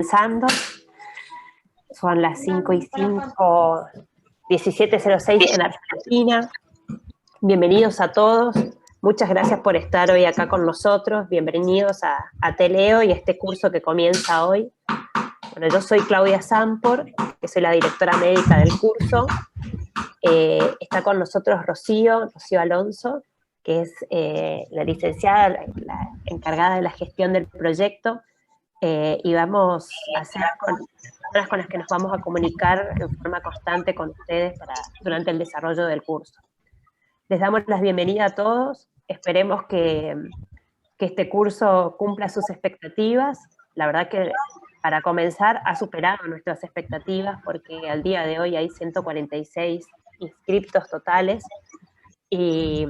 Comenzando, son las 5:05, 17:06 en Argentina. Bienvenidos a todos, muchas gracias por estar hoy acá con nosotros, bienvenidos a Teleo y a este curso que comienza hoy. Bueno, yo soy Claudia Sampor, que soy la directora médica del curso. Está con nosotros Rocío Alonso, que es la licenciada, la encargada de la gestión del proyecto, y vamos a ser personas con las que nos vamos a comunicar en forma constante con ustedes durante el desarrollo del curso. Les damos la bienvenida a todos, esperemos que este curso cumpla sus expectativas. La verdad que para comenzar ha superado nuestras expectativas porque al día de hoy hay 146 inscriptos totales y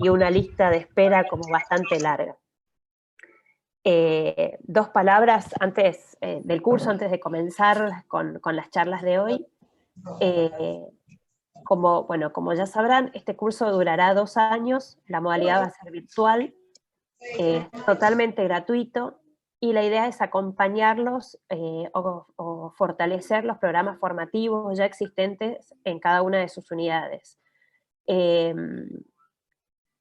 una lista de espera como bastante larga. Dos palabras antes del curso, antes de comenzar con las charlas de hoy. Como ya sabrán, este curso durará 2 años, la modalidad va a ser virtual, totalmente gratuito, y la idea es acompañarlos o fortalecer los programas formativos ya existentes en cada una de sus unidades.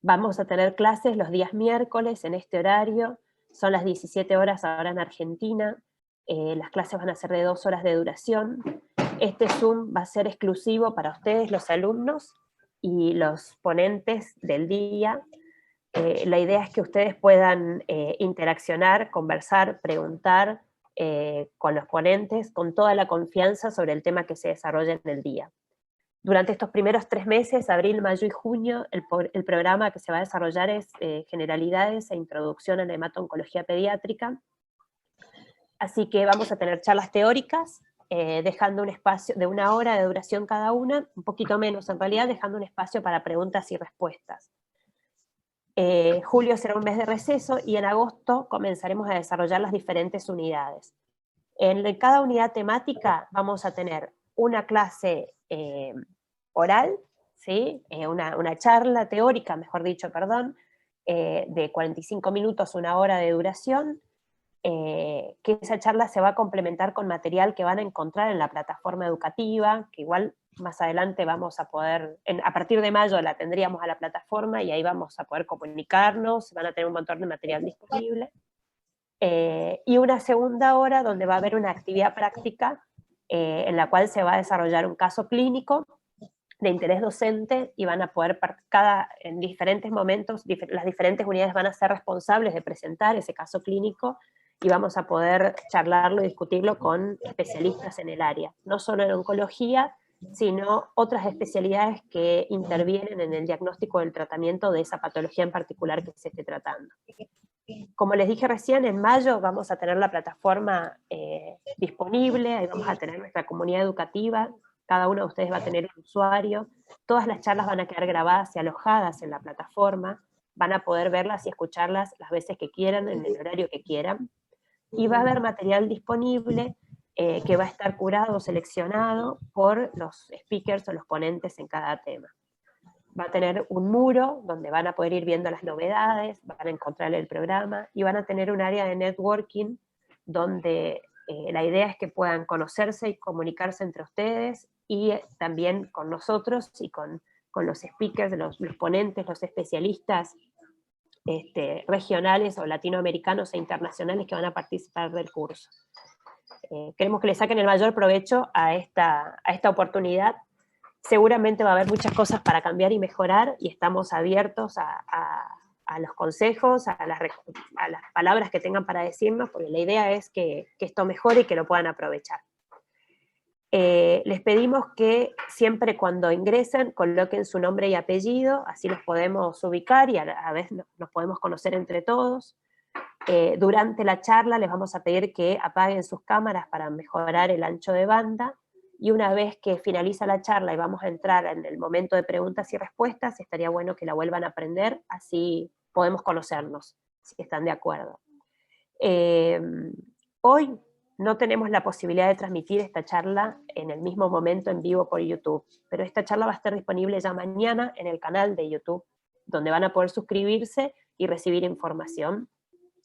Vamos a tener clases los días miércoles en este horario, son las 17 horas ahora en Argentina, las clases van a ser de 2 horas de duración. Este Zoom va a ser exclusivo para ustedes, los alumnos, y los ponentes del día. La idea es que ustedes puedan interaccionar, conversar, preguntar con los ponentes, con toda la confianza sobre el tema que se desarrolla en el día. Durante estos primeros 3 meses, abril, mayo y junio, el programa que se va a desarrollar es Generalidades e Introducción a la Hemato-Oncología Pediátrica. Así que vamos a tener charlas teóricas, dejando un espacio de 1 hora de duración cada una, un poquito menos en realidad, dejando un espacio para preguntas y respuestas. Julio será un mes de receso y en agosto comenzaremos a desarrollar las diferentes unidades. En cada unidad temática vamos a tener una clase oral, ¿sí? Una charla teórica, mejor dicho, perdón, de 45 minutos, 1 hora de duración, que esa charla se va a complementar con material que van a encontrar en la plataforma educativa, que igual más adelante vamos a poder, a partir de mayo la tendríamos a la plataforma y ahí vamos a poder comunicarnos, van a tener un montón de material disponible. Y una segunda hora donde va a haber una actividad práctica en la cual se va a desarrollar un caso clínico de interés docente y van a poder, en diferentes momentos, las diferentes unidades van a ser responsables de presentar ese caso clínico y vamos a poder charlarlo y discutirlo con especialistas en el área, no solo en oncología, sino otras especialidades que intervienen en el diagnóstico del tratamiento de esa patología en particular que se esté tratando. Como les dije recién, en mayo vamos a tener la plataforma disponible, ahí vamos a tener nuestra comunidad educativa, cada uno de ustedes va a tener un usuario, todas las charlas van a quedar grabadas y alojadas en la plataforma, van a poder verlas y escucharlas las veces que quieran, en el horario que quieran, y va a haber material disponible que va a estar curado o seleccionado por los speakers o los ponentes en cada tema. Va a tener un muro donde van a poder ir viendo las novedades, van a encontrar el programa, y van a tener un área de networking donde la idea es que puedan conocerse y comunicarse entre ustedes, y también con nosotros y con los speakers, los ponentes, los especialistas regionales o latinoamericanos e internacionales que van a participar del curso. Queremos que le saquen el mayor provecho a esta oportunidad. Seguramente va a haber muchas cosas para cambiar y mejorar, y estamos abiertos a los consejos, a las palabras que tengan para decirnos, porque la idea es que esto mejore y que lo puedan aprovechar. Les pedimos que siempre cuando ingresen coloquen su nombre y apellido, así los podemos ubicar y a la vez nos podemos conocer entre todos. Durante la charla les vamos a pedir que apaguen sus cámaras para mejorar el ancho de banda, y una vez que finaliza la charla y vamos a entrar en el momento de preguntas y respuestas, estaría bueno que la vuelvan a prender, así podemos conocernos, si están de acuerdo. Hoy no tenemos la posibilidad de transmitir esta charla en el mismo momento en vivo por YouTube, pero esta charla va a estar disponible ya mañana en el canal de YouTube, donde van a poder suscribirse y recibir información.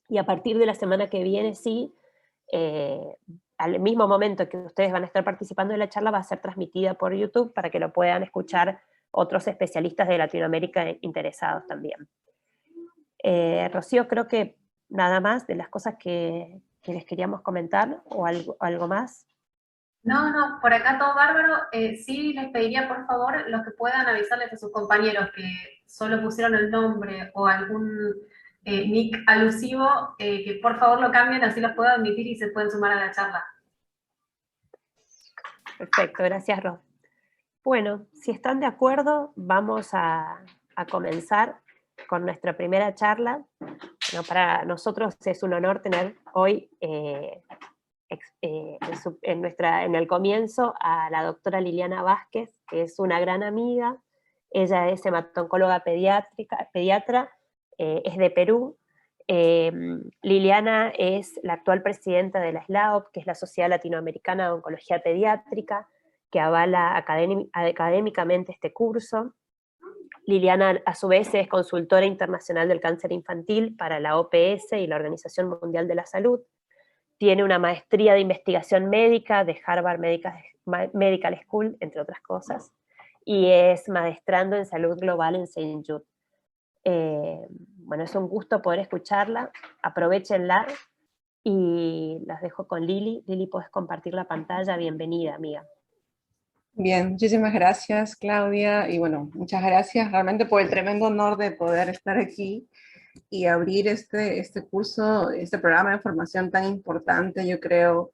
Y a partir de la semana que viene, sí, al mismo momento que ustedes van a estar participando en la charla, va a ser transmitida por YouTube para que lo puedan escuchar otros especialistas de Latinoamérica interesados también. Rocío, creo que nada más de las cosas que les queríamos comentar, o algo más. No, no, por acá todo bárbaro. Sí les pediría, por favor, los que puedan avisarles a sus compañeros que solo pusieron el nombre o algún nick alusivo, que por favor lo cambien, así los puedo admitir y se pueden sumar a la charla. Perfecto, gracias, Ros. Bueno, si están de acuerdo, vamos a comenzar con nuestra primera charla. Bueno, para nosotros es un honor tener hoy en el comienzo a la doctora Liliana Vázquez, que es una gran amiga. Ella es hemato-oncóloga pediatra, es de Perú. Liliana es la actual presidenta de la SLAOP, que es la Sociedad Latinoamericana de Oncología Pediátrica, que avala académicamente este curso. Liliana, a su vez, es consultora internacional del cáncer infantil para la OPS y la Organización Mundial de la Salud. Tiene una maestría de investigación médica de Harvard Medical School, entre otras cosas, y es maestrando en salud global en St. Jude. Bueno, es un gusto poder escucharla, aprovechenla, y las dejo con Lili. Lili, ¿puedes compartir la pantalla? Bienvenida, amiga. Bien, muchísimas gracias, Claudia, y bueno, muchas gracias realmente por el tremendo honor de poder estar aquí y abrir este curso, este programa de formación tan importante, yo creo,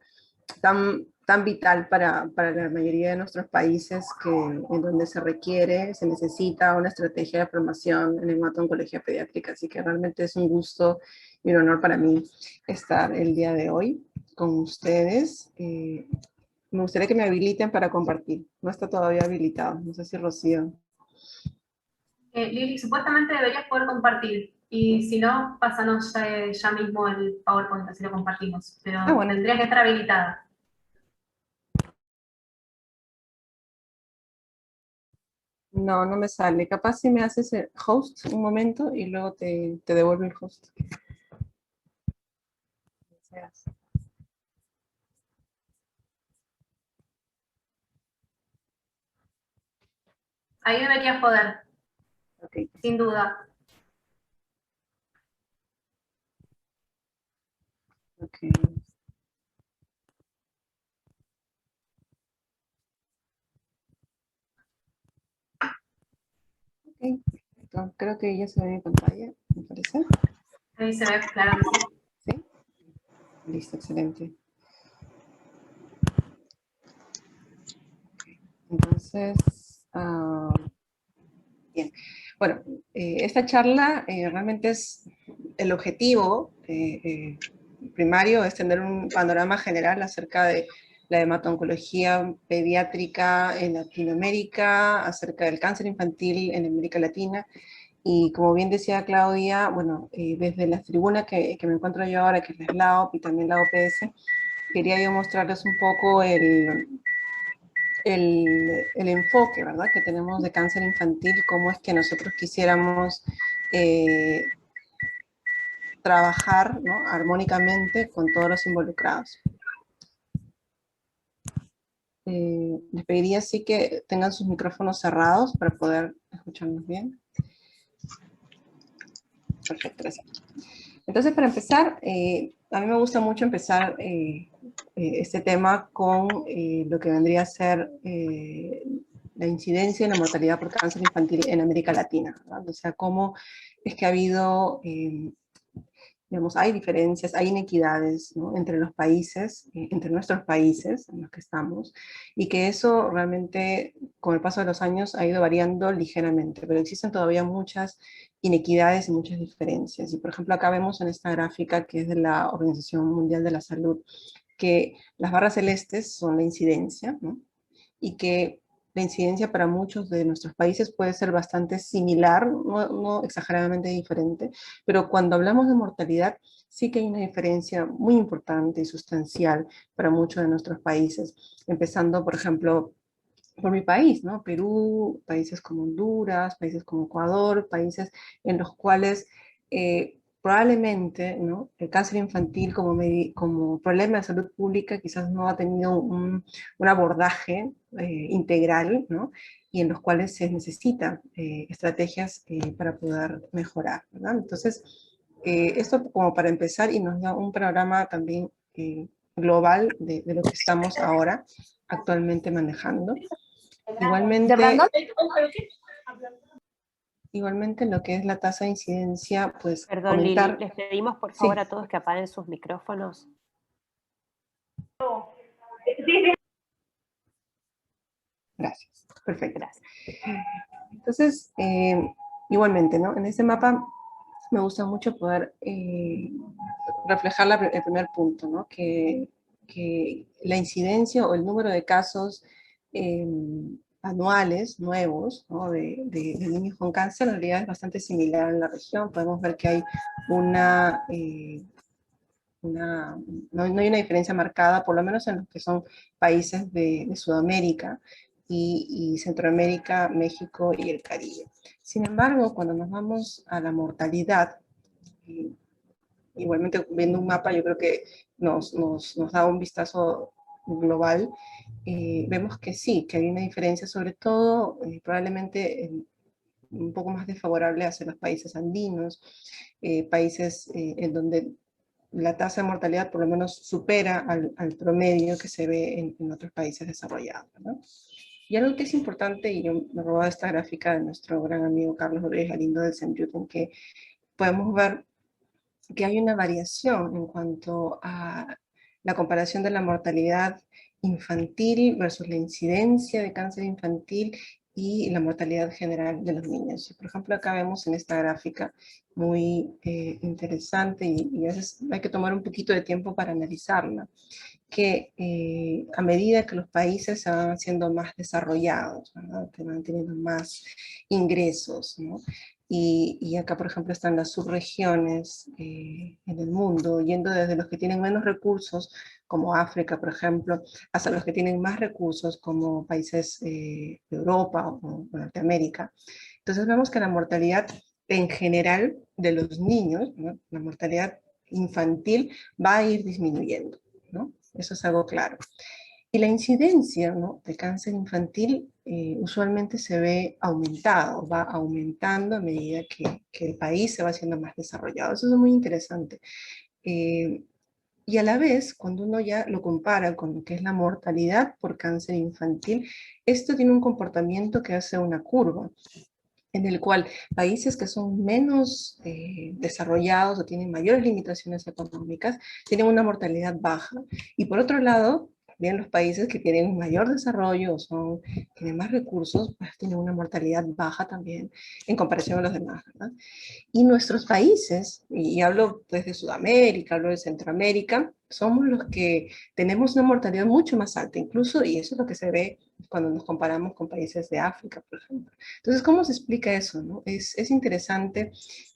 tan vital para la mayoría de nuestros países, en donde se necesita una estrategia de formación en hemato-oncología pediátrica, así que realmente es un gusto y un honor para mí estar el día de hoy con ustedes. Me gustaría que me habiliten para compartir. No está todavía habilitado. No sé si Rocío. Lili, supuestamente deberías poder compartir. Y si no, pásanos ya mismo el PowerPoint, así lo compartimos. Pero Bueno. tendrías que estar habilitada. No, no me sale. Capaz si me haces el host un momento y luego te devuelvo el host. Gracias. Ahí deberías poder. Okay. Sin duda. Okay. Ok, perfecto. Creo que ya se ve mi pantalla, me parece. Ahí se ve, claro que sí. ¿Sí? Listo, excelente. Entonces, bien. Bueno, esta charla realmente es el objetivo primario, es tener un panorama general acerca de la hemato-oncología pediátrica en Latinoamérica, acerca del cáncer infantil en América Latina. Y como bien decía Claudia, bueno, desde las tribunas que me encuentro yo ahora, que es la SLAOP y también la OPS, quería yo mostrarles un poco el enfoque, ¿verdad?, que tenemos de cáncer infantil, cómo es que nosotros quisiéramos trabajar, ¿no?, armónicamente con todos los involucrados. Les pediría así que tengan sus micrófonos cerrados para poder escucharnos bien. Perfecto, gracias. Entonces, para empezar, a mí me gusta mucho empezar este tema con lo que vendría a ser la incidencia y la mortalidad por cáncer infantil en América Latina, ¿verdad? O sea, cómo es que ha habido, digamos, hay diferencias, hay inequidades, ¿no?, entre los países, entre nuestros países en los que estamos, y que eso realmente, con el paso de los años, ha ido variando ligeramente, pero existen todavía muchas inequidades y muchas diferencias. Y por ejemplo, acá vemos en esta gráfica, que es de la Organización Mundial de la Salud, que las barras celestes son la incidencia, ¿no?, y que la incidencia para muchos de nuestros países puede ser bastante similar, no exageradamente diferente, pero cuando hablamos de mortalidad, sí que hay una diferencia muy importante y sustancial para muchos de nuestros países, empezando, por ejemplo, por mi país, ¿no? Perú, países como Honduras, países como Ecuador, países en los cuales probablemente, ¿no?, el cáncer infantil como problema de salud pública quizás no ha tenido un abordaje integral, ¿no?, y en los cuales se necesitan estrategias para poder mejorar, ¿verdad? Entonces, esto como para empezar, y nos da un panorama también global de lo que estamos ahora actualmente manejando. Igualmente lo que es la tasa de incidencia, pues Perdón, comentar... Lili, les pedimos por Sí, favor a todos que apaguen sus micrófonos. gracias. Perfecto. Gracias. Entonces, igualmente, ¿no?, en este mapa me gusta mucho poder reflejar el primer punto, ¿no?, que la incidencia o el número de casos anuales nuevos, ¿no?, de niños con cáncer en realidad es bastante similar en la región. Podemos ver que hay no hay una diferencia marcada, por lo menos en los que son países de Sudamérica y Centroamérica, México y el Caribe. Sin embargo, cuando nos vamos a la mortalidad, igualmente viendo un mapa, yo creo que nos da un vistazo global, vemos que sí, que hay una diferencia, sobre todo probablemente un poco más desfavorable hacia los países andinos, países en donde la tasa de mortalidad por lo menos supera al promedio que se ve en otros países desarrollados, ¿no? Y algo que es importante, y yo me robaba esta gráfica de nuestro gran amigo Carlos Rodríguez Galindo del CENYUT, en que podemos ver que hay una variación en cuanto a la comparación de la mortalidad infantil versus la incidencia de cáncer infantil y la mortalidad general de los niños. Y por ejemplo, acá vemos en esta gráfica muy interesante y a veces hay que tomar un poquito de tiempo para analizarla, que a medida que los países se van haciendo más desarrollados, ¿verdad?, que van teniendo más ingresos, ¿no?, y acá, por ejemplo, están las subregiones en el mundo, yendo desde los que tienen menos recursos, como África, por ejemplo, hasta los que tienen más recursos, como países de Europa o Norteamérica. Entonces vemos que la mortalidad en general de los niños, ¿no?, la mortalidad infantil va a ir disminuyendo, ¿no? Eso es algo claro. Y la incidencia, ¿no?, de cáncer infantil usualmente se ve aumentado, va aumentando a medida que el país se va haciendo más desarrollado. Eso es muy interesante. Y a la vez, cuando uno ya lo compara con lo que es la mortalidad por cáncer infantil, esto tiene un comportamiento que hace una curva, en el cual países que son menos desarrollados o tienen mayores limitaciones económicas tienen una mortalidad baja. Y por otro lado, bien los países que tienen un mayor desarrollo o tienen más recursos, pues tienen una mortalidad baja también en comparación a los demás, ¿verdad? Y nuestros países, y hablo desde Sudamérica, hablo de Centroamérica, somos los que tenemos una mortalidad mucho más alta, incluso, y eso es lo que se ve cuando nos comparamos con países de África, por ejemplo. Entonces, ¿cómo se explica eso, no? Es interesante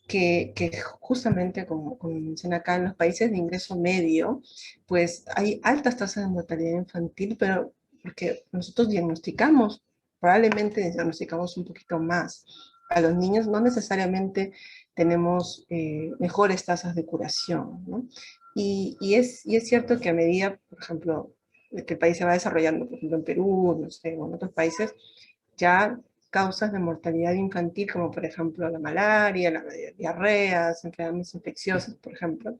que justamente, como menciona acá, en los países de ingreso medio, pues hay altas tasas de mortalidad infantil, pero porque nosotros diagnosticamos, probablemente diagnosticamos un poquito más a los niños, no necesariamente tenemos mejores tasas de curación, ¿no? Y es cierto que a medida, por ejemplo, que el país se va desarrollando, por ejemplo en Perú, no sé, o en otros países, ya causas de mortalidad infantil, como por ejemplo la malaria, las diarreas, enfermedades infecciosas, por ejemplo,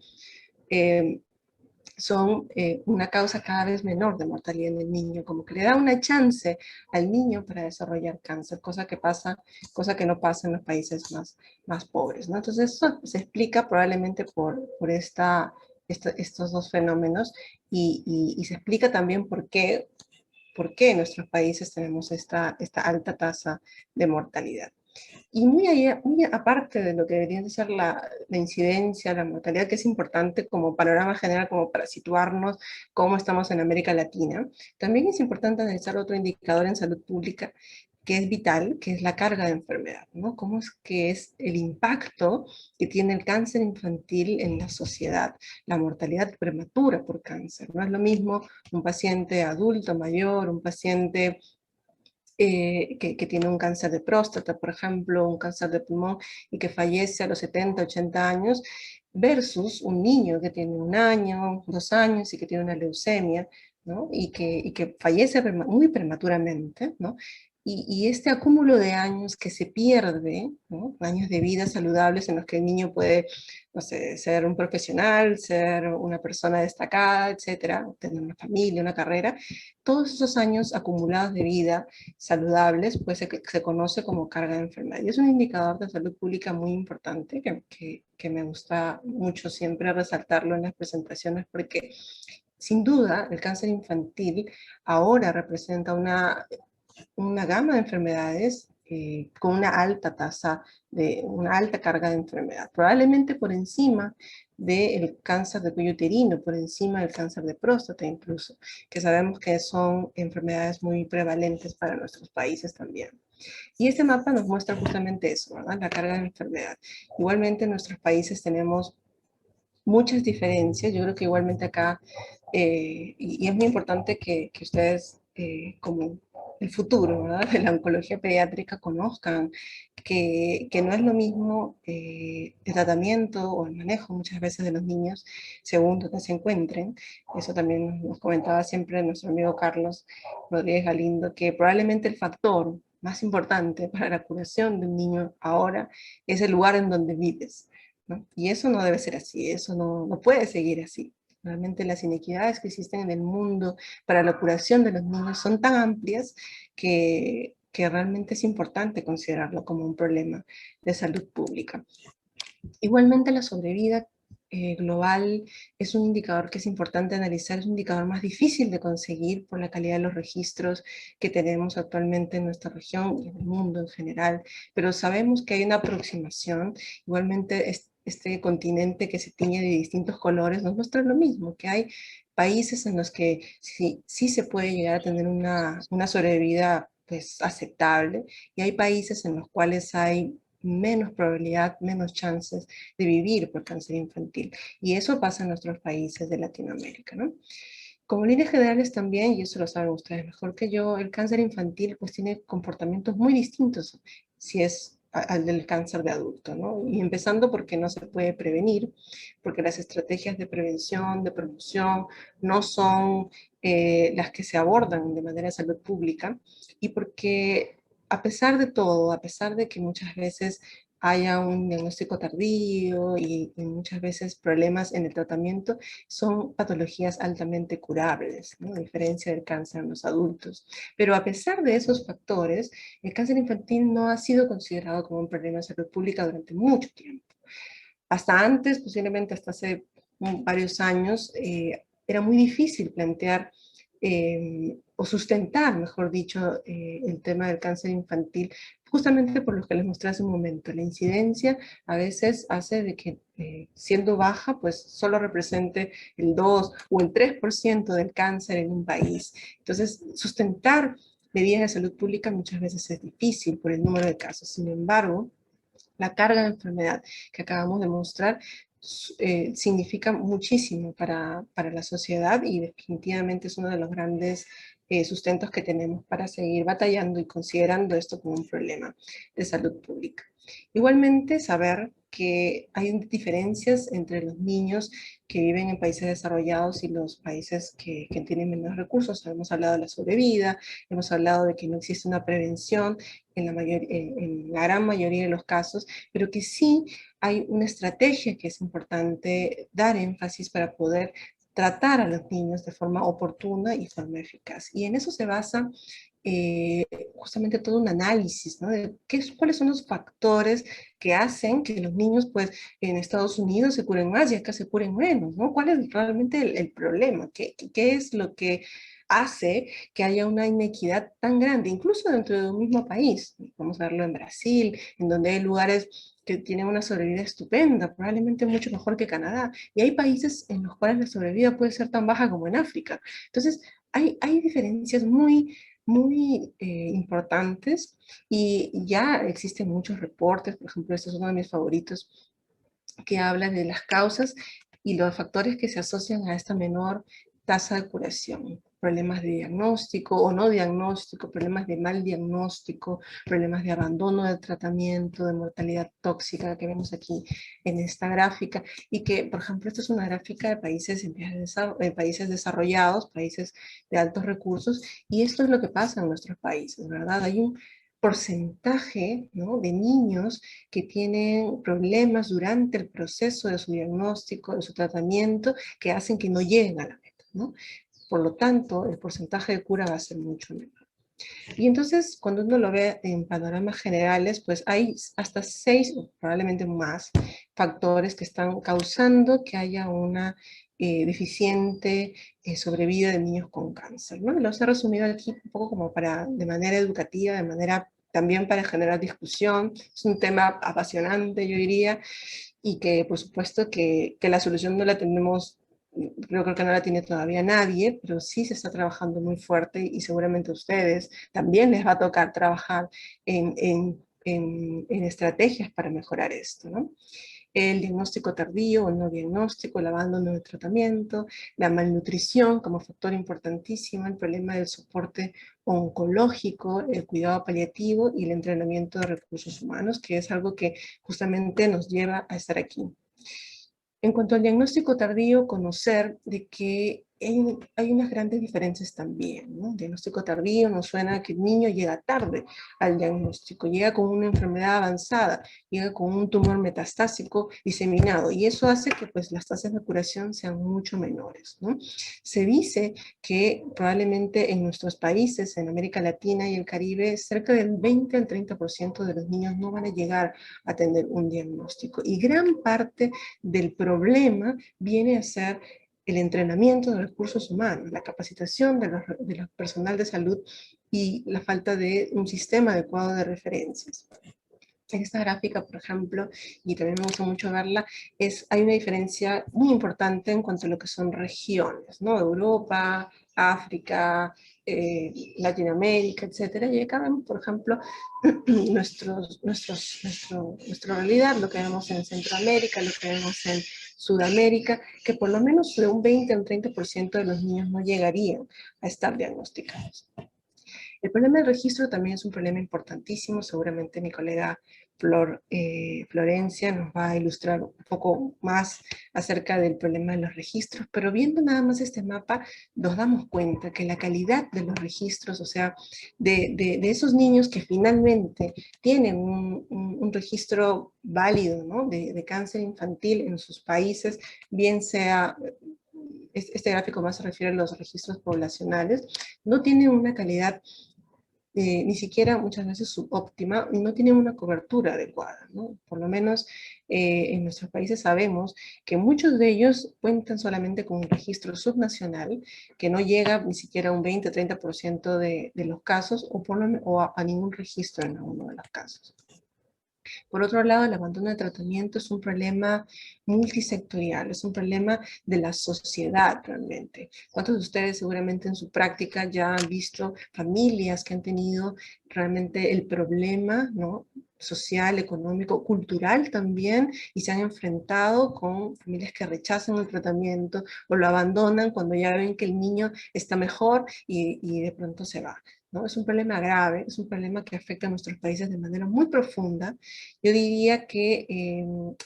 son una causa cada vez menor de mortalidad en el niño, como que le da una chance al niño para desarrollar cáncer, cosa que no pasa en los países más pobres, ¿no? Entonces eso se explica probablemente por estos dos fenómenos y se explica también por qué en nuestros países tenemos esta alta tasa de mortalidad. Y muy aparte de lo que debería de ser la incidencia, la mortalidad, que es importante como panorama general, como para situarnos cómo estamos en América Latina, también es importante analizar otro indicador en salud pública que es vital, que es la carga de enfermedad, ¿no? Cómo es que es el impacto que tiene el cáncer infantil en la sociedad, la mortalidad prematura por cáncer. No es lo mismo un paciente adulto mayor, un paciente que tiene un cáncer de próstata, por ejemplo, un cáncer de pulmón, y que fallece a los 70, 80 años, versus un niño que tiene 1 año, 2 años y que tiene una leucemia, ¿no? Y que fallece muy prematuramente, ¿no? Y este acúmulo de años que se pierde, ¿no? Años de vida saludables en los que el niño puede, no sé, ser un profesional, ser una persona destacada, etcétera, tener una familia, una carrera, todos esos años acumulados de vida saludables, pues se conoce como carga de enfermedad. Y es un indicador de salud pública muy importante que me gusta mucho siempre resaltarlo en las presentaciones, porque sin duda el cáncer infantil ahora representa una gama de enfermedades con una alta tasa, una alta carga de enfermedad, probablemente por encima del cáncer de cuello uterino, por encima del cáncer de próstata incluso, que sabemos que son enfermedades muy prevalentes para nuestros países también. Y este mapa nos muestra justamente eso, ¿verdad? La carga de enfermedad. Igualmente en nuestros países tenemos muchas diferencias. Yo creo que igualmente acá, y es muy importante que ustedes, como el futuro, ¿verdad?, de la oncología pediátrica, conozcan que no es lo mismo el tratamiento o el manejo muchas veces de los niños según donde se encuentren. Eso también nos comentaba siempre nuestro amigo Carlos Rodríguez Galindo, que probablemente el factor más importante para la curación de un niño ahora es el lugar en donde vives, ¿no? Y eso no debe ser así, eso no puede seguir así. Realmente las inequidades que existen en el mundo para la curación de los niños son tan amplias que realmente es importante considerarlo como un problema de salud pública. Igualmente la sobrevida global es un indicador que es importante analizar, es un indicador más difícil de conseguir por la calidad de los registros que tenemos actualmente en nuestra región y en el mundo en general, pero sabemos que hay una aproximación. Igualmente este continente que se tiñe de distintos colores nos muestra lo mismo, que hay países en los que sí se puede llegar a tener una sobrevida pues aceptable, y hay países en los cuales hay menos probabilidad, menos chances de vivir por cáncer infantil. Y eso pasa en nuestros países de Latinoamérica, ¿no? Como líneas generales también, y eso lo saben ustedes mejor que yo, el cáncer infantil pues tiene comportamientos muy distintos si es al del cáncer de adulto, ¿no? Y empezando porque no se puede prevenir, porque las estrategias de prevención, de promoción, no son las que se abordan de manera de salud pública, y porque a pesar de todo, a pesar de que muchas veces haya un diagnóstico tardío y muchas veces problemas en el tratamiento, son patologías altamente curables, ¿no?, a diferencia del cáncer en los adultos. Pero a pesar de esos factores, el cáncer infantil no ha sido considerado como un problema de salud pública durante mucho tiempo. Hasta antes, posiblemente hasta hace varios años, era muy difícil plantear o sustentar, mejor dicho, el tema del cáncer infantil, justamente por lo que les mostré hace un momento. La incidencia a veces hace de que, siendo baja, pues solo represente el 2 o el 3% del cáncer en un país. Entonces, sustentar medidas de salud pública muchas veces es difícil por el número de casos. Sin embargo, la carga de enfermedad que acabamos de mostrar significa muchísimo para la sociedad, y definitivamente es uno de los grandes sustentos que tenemos para seguir batallando y considerando esto como un problema de salud pública. Igualmente, saber que hay diferencias entre los niños que viven en países desarrollados y los países que tienen menos recursos. Hemos hablado de la sobrevida, hemos hablado de que no existe una prevención en la gran mayoría de los casos, pero que sí hay una estrategia que es importante dar énfasis para poder tratar a los niños de forma oportuna y forma eficaz. Y en eso se basa justamente todo un análisis, ¿no?, de cuáles son los factores que hacen que los niños, pues, en Estados Unidos se curen más y acá se curen menos, ¿no? ¿Cuál es realmente el problema? ¿Qué es lo que hace que haya una inequidad tan grande, incluso dentro de un mismo país? Vamos a verlo en Brasil, en donde hay lugares que tienen una sobrevida estupenda, probablemente mucho mejor que Canadá, y hay países en los cuales la sobrevida puede ser tan baja como en África. Entonces, hay diferencias muy importantes, y ya existen muchos reportes. Por ejemplo, este es uno de mis favoritos, que habla de las causas y los factores que se asocian a esta menor tasa de curación, problemas de diagnóstico o no diagnóstico, problemas de mal diagnóstico, problemas de abandono del tratamiento, de mortalidad tóxica que vemos aquí en esta gráfica, y que, por ejemplo, esta es una gráfica de países, países desarrollados, países de altos recursos, y esto es lo que pasa en nuestros países, ¿verdad? Hay un porcentaje, ¿no?, de niños que tienen problemas durante el proceso de su diagnóstico, de su tratamiento, que hacen que no lleguen a la meta, ¿no? Por lo tanto, el porcentaje de cura va a ser mucho menor. Y entonces, cuando uno lo ve en panoramas generales, pues hay hasta 6, o probablemente más, factores que están causando que haya una deficiente sobrevida de niños con cáncer, ¿no? Los he resumido aquí un poco como para, de manera educativa, de manera también para generar discusión. Es un tema apasionante, yo diría, y que por supuesto que la solución no la tenemos, yo creo que no la tiene todavía nadie, pero sí se está trabajando muy fuerte, y seguramente a ustedes también les va a tocar trabajar en estrategias para mejorar esto, ¿no? El diagnóstico tardío o no diagnóstico, el abandono del tratamiento, la malnutrición como factor importantísimo, el problema del soporte oncológico, el cuidado paliativo y el entrenamiento de recursos humanos, que es algo que justamente nos lleva a estar aquí. En cuanto al diagnóstico tardío, conocer de que hay unas grandes diferencias también, ¿no? El diagnóstico tardío nos suena que el niño llega tarde al diagnóstico, llega con una enfermedad avanzada, llega con un tumor metastásico diseminado, y eso hace que pues, las tasas de curación sean mucho menores, ¿no? Se dice que probablemente en nuestros países, en América Latina y el Caribe, cerca del 20 al 30% de los niños no van a llegar a tener un diagnóstico, y gran parte del problema viene a ser el entrenamiento de recursos humanos, la capacitación de los personal de salud y la falta de un sistema adecuado de referencias. En esta gráfica, por ejemplo, y también me gusta mucho verla, hay una diferencia muy importante en cuanto a lo que son regiones, ¿no? Europa, África, Latinoamérica, etcétera. Y acá vemos, por ejemplo, nuestra realidad, lo que vemos en Centroamérica, lo que vemos en Sudamérica, que por lo menos de un 20 a un 30% de los niños no llegarían a estar diagnosticados. El problema del registro también es un problema importantísimo. Seguramente mi colega Florencia nos va a ilustrar un poco más acerca del problema de los registros, pero viendo nada más este mapa nos damos cuenta que la calidad de los registros, o sea, de esos niños que finalmente tienen un registro válido, ¿no?, de cáncer infantil en sus países, bien sea, este gráfico más se refiere a los registros poblacionales, no tienen una calidad ni siquiera muchas veces subóptima, y no tienen una cobertura adecuada, ¿no? Por lo menos en nuestros países sabemos que muchos de ellos cuentan solamente con un registro subnacional que no llega ni siquiera a un 20-30% de los casos, o a ningún registro en alguno de los casos. Por otro lado, el abandono de tratamiento es un problema multisectorial, es un problema de la sociedad realmente. ¿Cuántos de ustedes seguramente en su práctica ya han visto familias que han tenido realmente el problema, ¿no?, social, económico, cultural también, y se han enfrentado con familias que rechazan el tratamiento o lo abandonan cuando ya ven que el niño está mejor y de pronto se va, ¿no? Es un problema grave, es un problema que afecta a nuestros países de manera muy profunda. Yo diría que,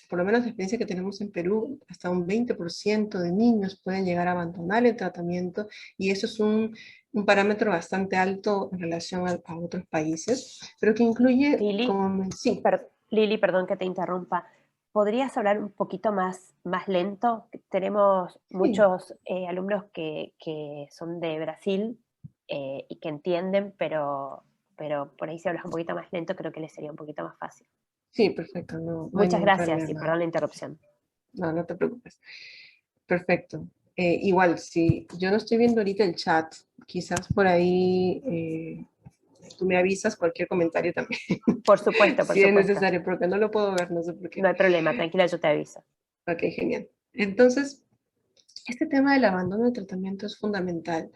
por lo menos la experiencia que tenemos en Perú, hasta un 20% de niños pueden llegar a abandonar el tratamiento, y eso es un parámetro bastante alto en relación a otros países, pero que incluye... Lili, sí. Lili, perdón que te interrumpa. ¿Podrías hablar un poquito más lento? Tenemos muchos alumnos que son de Brasil y que entienden, pero por ahí si hablas un poquito más lento creo que les sería un poquito más fácil. Sí, perfecto, no hay Muchas ningún gracias y problema. perdón la interrupción. No, no te preocupes. Perfecto. Igual, si yo no estoy viendo ahorita el chat, quizás por ahí tú me avisas cualquier comentario también. Por supuesto, por si es supuesto. necesario, porque no lo puedo ver, no sé por qué. No hay problema, tranquila, yo te aviso. Ok, genial. Entonces, este tema del abandono de tratamiento es fundamental.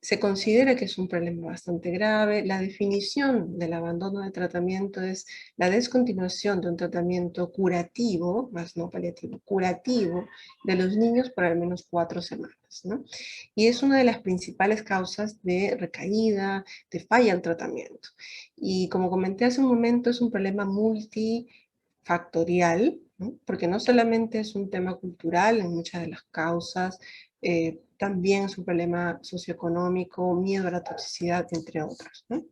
Se considera que es un problema bastante grave. La definición del abandono de tratamiento es la descontinuación de un tratamiento curativo, más no paliativo, curativo, de los niños por al menos 4 semanas, ¿no? Y es una de las principales causas de recaída, de falla al tratamiento. Y como comenté hace un momento, es un problema multifactorial, ¿no? Porque no solamente es un tema cultural en muchas de las causas, también es un problema socioeconómico, miedo a la toxicidad, entre otros, ¿no?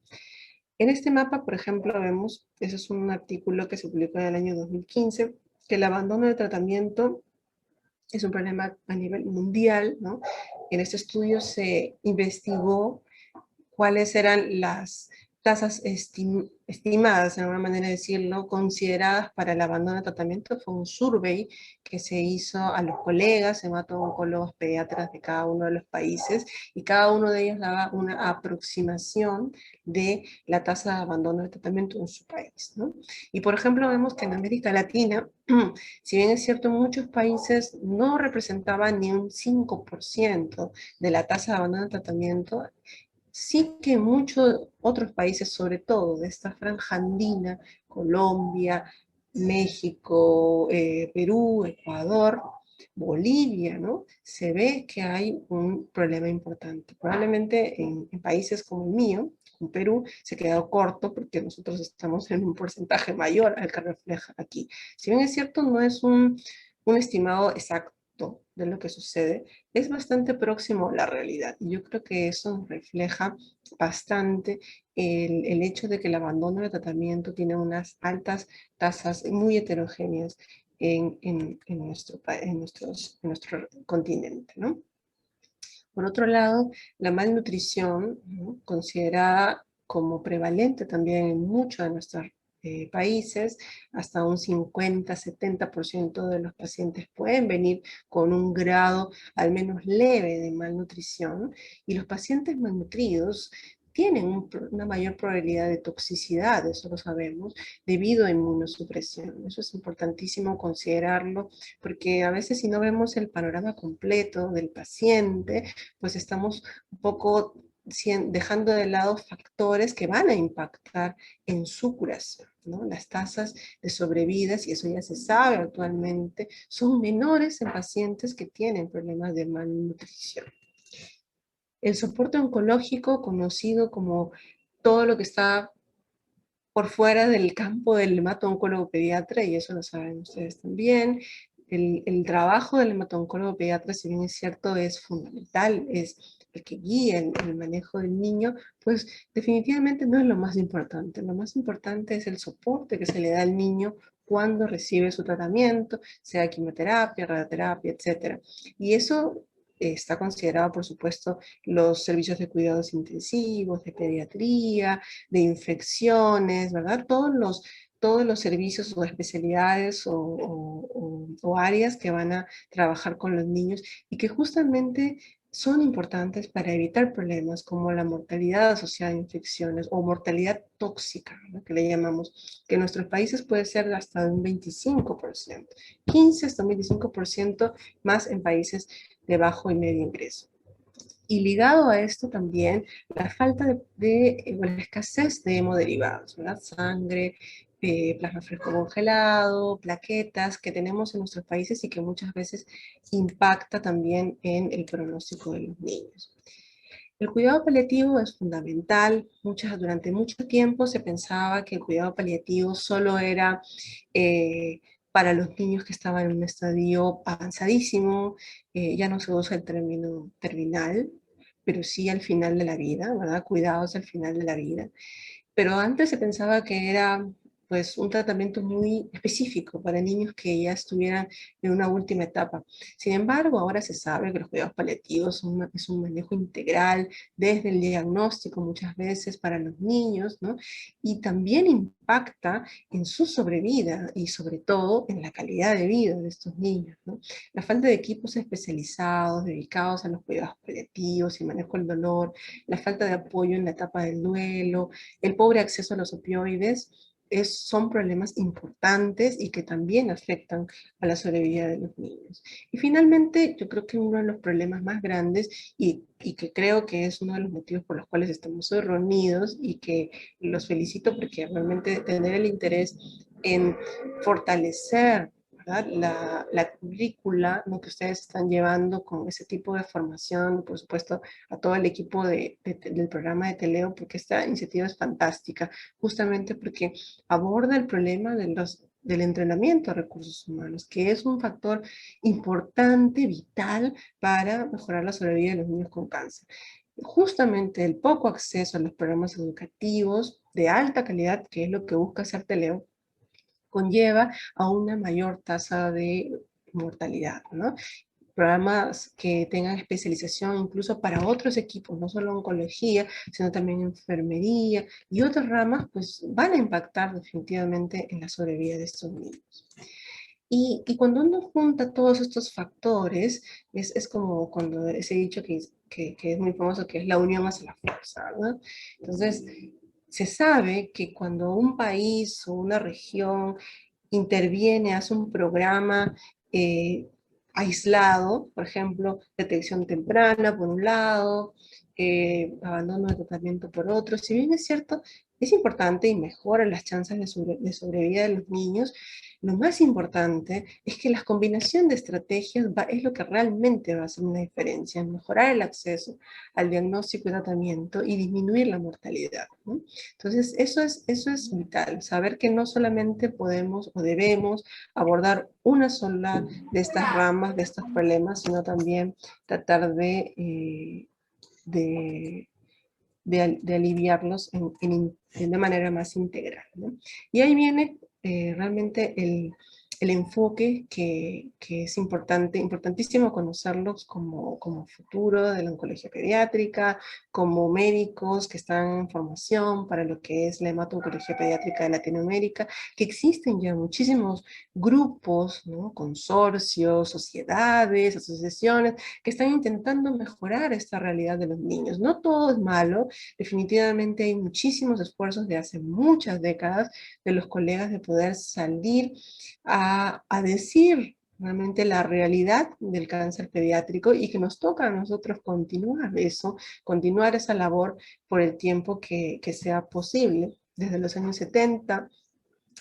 En este mapa, por ejemplo, vemos, ese es un artículo que se publicó en el año 2015, que el abandono de tratamiento es un problema a nivel mundial, ¿no? En este estudio se investigó cuáles eran las tasas estimadas, en una manera de decirlo, consideradas para el abandono de tratamiento. Fue un survey que se hizo a los colegas, hemato-oncólogos pediatras de cada uno de los países, y cada uno de ellos daba una aproximación de la tasa de abandono de tratamiento en su país, ¿no? Y por ejemplo, vemos que en América Latina, si bien es cierto, en muchos países no representaba ni un 5% de la tasa de abandono de tratamiento, sí que muchos otros países, sobre todo de esta franja andina, Colombia, México, Perú, Ecuador, Bolivia, ¿no? Se ve que hay un problema importante. Probablemente en países como el mío, en Perú, se ha quedado corto porque nosotros estamos en un porcentaje mayor al que refleja aquí. Si bien es cierto, no es un estimado exacto de lo que sucede, es bastante próximo a la realidad. Y yo creo que eso refleja bastante el hecho de que el abandono de tratamiento tiene unas altas tasas muy heterogéneas en nuestro continente, ¿no? Por otro lado, la malnutrición, ¿no?, considerada como prevalente también en muchos de nuestros países, hasta un 50-70% de los pacientes pueden venir con un grado al menos leve de malnutrición, y los pacientes malnutridos tienen una mayor probabilidad de toxicidad, eso lo sabemos, debido a inmunosupresión. Eso es importantísimo considerarlo, porque a veces si no vemos el panorama completo del paciente, pues estamos un poco dejando de lado factores que van a impactar en su curación, ¿no? Las tasas de sobrevidas, y eso ya se sabe actualmente, son menores en pacientes que tienen problemas de malnutrición. El soporte oncológico, conocido como todo lo que está por fuera del campo del hemato-oncólogo pediatra, y eso lo saben ustedes también. El trabajo del hemato-oncólogo pediatra, si bien es cierto, es fundamental, es el que guía el manejo del niño, pues definitivamente no es lo más importante. Lo más importante es el soporte que se le da al niño cuando recibe su tratamiento, sea quimioterapia, radioterapia, etc. Y eso está considerado, por supuesto, los servicios de cuidados intensivos, de pediatría, de infecciones, ¿verdad? Todos los servicios o especialidades o áreas que van a trabajar con los niños y que justamente son importantes para evitar problemas como la mortalidad asociada a infecciones o mortalidad tóxica, ¿no?, que le llamamos, que en nuestros países puede ser hasta un 25%, 15 hasta un 25% más en países de bajo y medio ingreso. Y ligado a esto también la falta o la escasez de hemoderivados, ¿verdad? Sangre, plasma fresco congelado, plaquetas que tenemos en nuestros países y que muchas veces impacta también en el pronóstico de los niños. El cuidado paliativo es fundamental. Durante mucho tiempo se pensaba que el cuidado paliativo solo era para los niños que estaban en un estadio avanzadísimo. Ya no se usa el término terminal, pero sí al final de la vida, ¿verdad? Cuidados al final de la vida. Pero antes se pensaba que era pues un tratamiento muy específico para niños que ya estuvieran en una última etapa. Sin embargo, ahora se sabe que los cuidados paliativos es un manejo integral desde el diagnóstico muchas veces para los niños, ¿no? Y también impacta en su sobrevida y sobre todo en la calidad de vida de estos niños, ¿no? La falta de equipos especializados dedicados a los cuidados paliativos y manejo del dolor, la falta de apoyo en la etapa del duelo, el pobre acceso a los opioides, son problemas importantes y que también afectan a la sobrevivencia de los niños. Y finalmente, yo creo que uno de los problemas más grandes y que creo que es uno de los motivos por los cuales estamos hoy reunidos y que los felicito porque realmente tener el interés en fortalecer, ¿verdad?, la currícula, ¿no?, que ustedes están llevando con ese tipo de formación, por supuesto, a todo el equipo del programa de Teleo, porque esta iniciativa es fantástica, justamente porque aborda el problema del entrenamiento de recursos humanos, que es un factor importante, vital, para mejorar la sobrevivencia de los niños con cáncer. Justamente el poco acceso a los programas educativos de alta calidad, que es lo que busca hacer Teleo, conlleva a una mayor tasa de mortalidad, ¿no? Programas que tengan especialización incluso para otros equipos, no solo oncología, sino también enfermería y otras ramas, pues van a impactar definitivamente en la sobrevivencia de estos niños. Y cuando uno junta todos estos factores, es como cuando ese dicho que es muy famoso, que es la unión hace la fuerza, ¿no? Entonces, se sabe que cuando un país o una región interviene, hace un programa aislado, por ejemplo, detección temprana por un lado, abandono de tratamiento por otro, si bien es cierto, es importante y mejora las chances de sobrevida de los niños, lo más importante es que la combinación de estrategias es lo que realmente va a hacer una diferencia en mejorar el acceso al diagnóstico y tratamiento y disminuir la mortalidad, ¿no? Entonces, eso es vital, saber que no solamente podemos o debemos abordar una sola de estas ramas, de estos problemas, sino también tratar de aliviarlos de una manera más integral, ¿no? Y ahí viene realmente el enfoque que es importantísimo conocerlos como futuro de la oncología pediátrica, como médicos que están en formación para lo que es la hemato-oncología pediátrica de Latinoamérica, que existen ya muchísimos grupos, ¿no?, consorcios, sociedades, asociaciones, que están intentando mejorar esta realidad de los niños. No todo es malo, definitivamente hay muchísimos esfuerzos de hace muchas décadas de los colegas de poder salir a decir realmente la realidad del cáncer pediátrico y que nos toca a nosotros continuar eso, continuar esa labor por el tiempo que sea posible. Desde los años 70,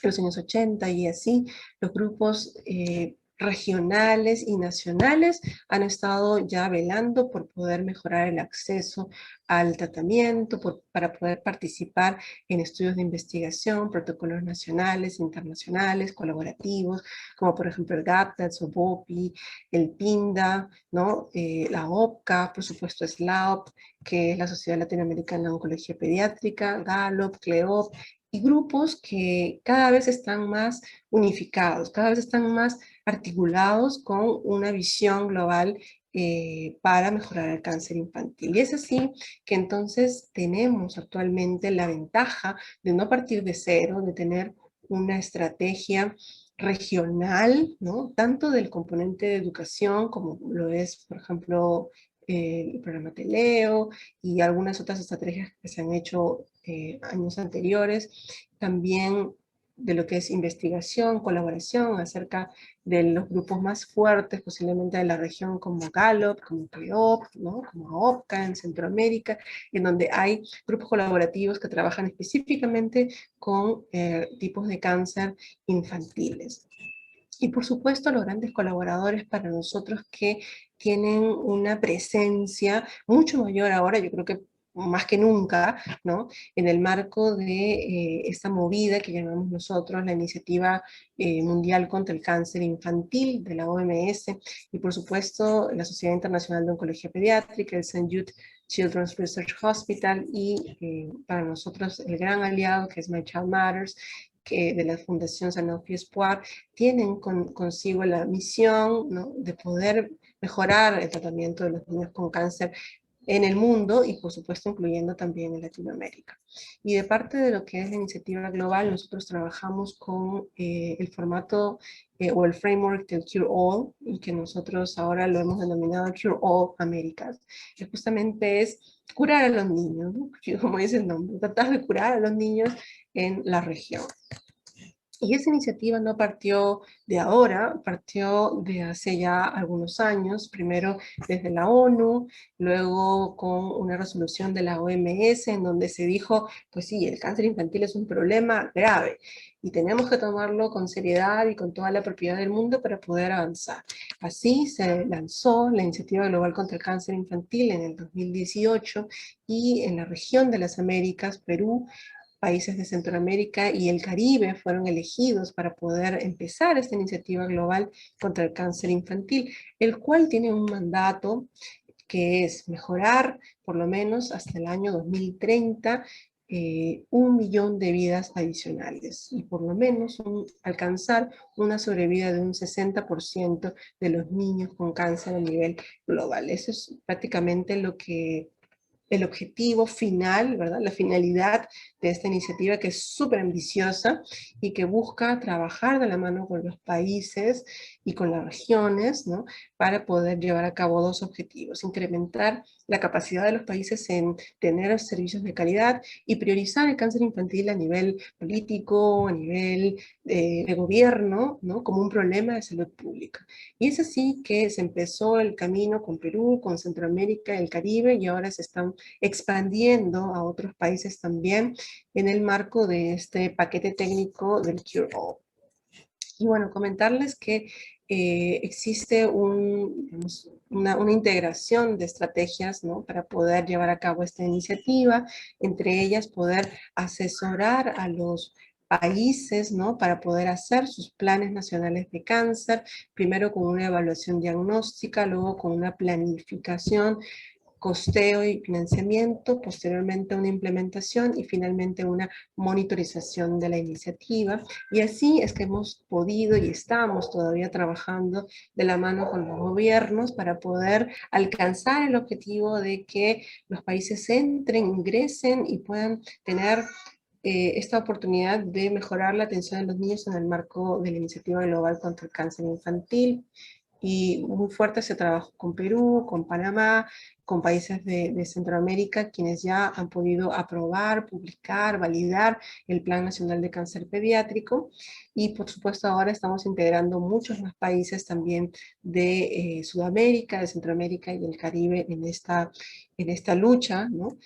los años 80 y así, los grupos regionales y nacionales han estado ya velando por poder mejorar el acceso al tratamiento, para poder participar en estudios de investigación, protocolos nacionales, internacionales, colaborativos, como por ejemplo el GAPTAD, SOBOPI, el PINDA, ¿no? La OPCA, por supuesto SLAOP, que es la Sociedad Latinoamericana de Oncología Pediátrica, GALOP, CLEOP, y grupos que cada vez están más unificados, cada vez están más articulados con una visión global para mejorar el cáncer infantil. Y es así que entonces tenemos actualmente la ventaja de no partir de cero, de tener una estrategia regional, ¿no?, tanto del componente de educación como lo es, por ejemplo, el programa Teleo y algunas otras estrategias que se han hecho años anteriores, también de lo que es investigación, colaboración acerca de los grupos más fuertes posiblemente de la región como Gallup, como CLEOP, ¿no?, como OPCA en Centroamérica, en donde hay grupos colaborativos que trabajan específicamente con tipos de cáncer infantiles. Y por supuesto los grandes colaboradores para nosotros que tienen una presencia mucho mayor ahora, yo creo que más que nunca, ¿no?, en el marco de esta movida que llamamos nosotros la Iniciativa Mundial contra el Cáncer Infantil de la OMS, y por supuesto la Sociedad Internacional de Oncología Pediátrica, el St. Jude Children's Research Hospital, y para nosotros el gran aliado que es My Child Matters, que de la Fundación Sanofi Espoir, tienen consigo la misión, ¿no?, de poder mejorar el tratamiento de los niños con cáncer en el mundo y por supuesto incluyendo también en Latinoamérica. Y de parte de lo que es la iniciativa global, nosotros trabajamos con el formato o el framework del Cure All, y que nosotros ahora lo hemos denominado Cure All Americas, que justamente es curar a los niños, ¿no?, como dice el nombre, tratar de curar a los niños en la región. Y esa iniciativa no partió de ahora, partió de hace ya algunos años, primero desde la ONU, luego con una resolución de la OMS en donde se dijo, pues sí, el cáncer infantil es un problema grave y tenemos que tomarlo con seriedad y con toda la propiedad del mundo para poder avanzar. Así se lanzó la Iniciativa Global contra el Cáncer Infantil en el 2018 y en la región de las Américas, Perú, países de Centroamérica y el Caribe fueron elegidos para poder empezar esta iniciativa global contra el cáncer infantil, el cual tiene un mandato que es mejorar por lo menos hasta el año 2030 1 millón de vidas adicionales y por lo menos alcanzar una sobrevida de un 60% de los niños con cáncer a nivel global. Eso es prácticamente lo que el objetivo final, ¿verdad? La finalidad de esta iniciativa que es súper ambiciosa y que busca trabajar de la mano con los países y con las regiones, ¿no? Para poder llevar a cabo dos objetivos: incrementar la capacidad de los países en tener servicios de calidad y priorizar el cáncer infantil a nivel político, a nivel de gobierno, ¿no? Como un problema de salud pública. Y es así que se empezó el camino con Perú, con Centroamérica, el Caribe, y ahora se están expandiendo a otros países también en el marco de este paquete técnico del Cure All. Y bueno, comentarles que existe digamos, una integración de estrategias, ¿no? Para poder llevar a cabo esta iniciativa, entre ellas poder asesorar a los países, ¿no? Para poder hacer sus planes nacionales de cáncer, primero con una evaluación diagnóstica, luego con una planificación, costeo y financiamiento, posteriormente una implementación y finalmente una monitorización de la iniciativa. Y así es que hemos podido y estamos todavía trabajando de la mano con los gobiernos para poder alcanzar el objetivo de que los países entren, ingresen y puedan tener esta oportunidad de mejorar la atención de los niños en el marco de la Iniciativa Global contra el Cáncer Infantil. Y muy fuerte ese trabajo con Perú, con Panamá, con países de Centroamérica, quienes ya han podido aprobar, publicar, validar el Plan Nacional de Cáncer Pediátrico. Y por supuesto ahora estamos integrando muchos más países también de Sudamérica, de Centroamérica y del Caribe en esta lucha, ¿no?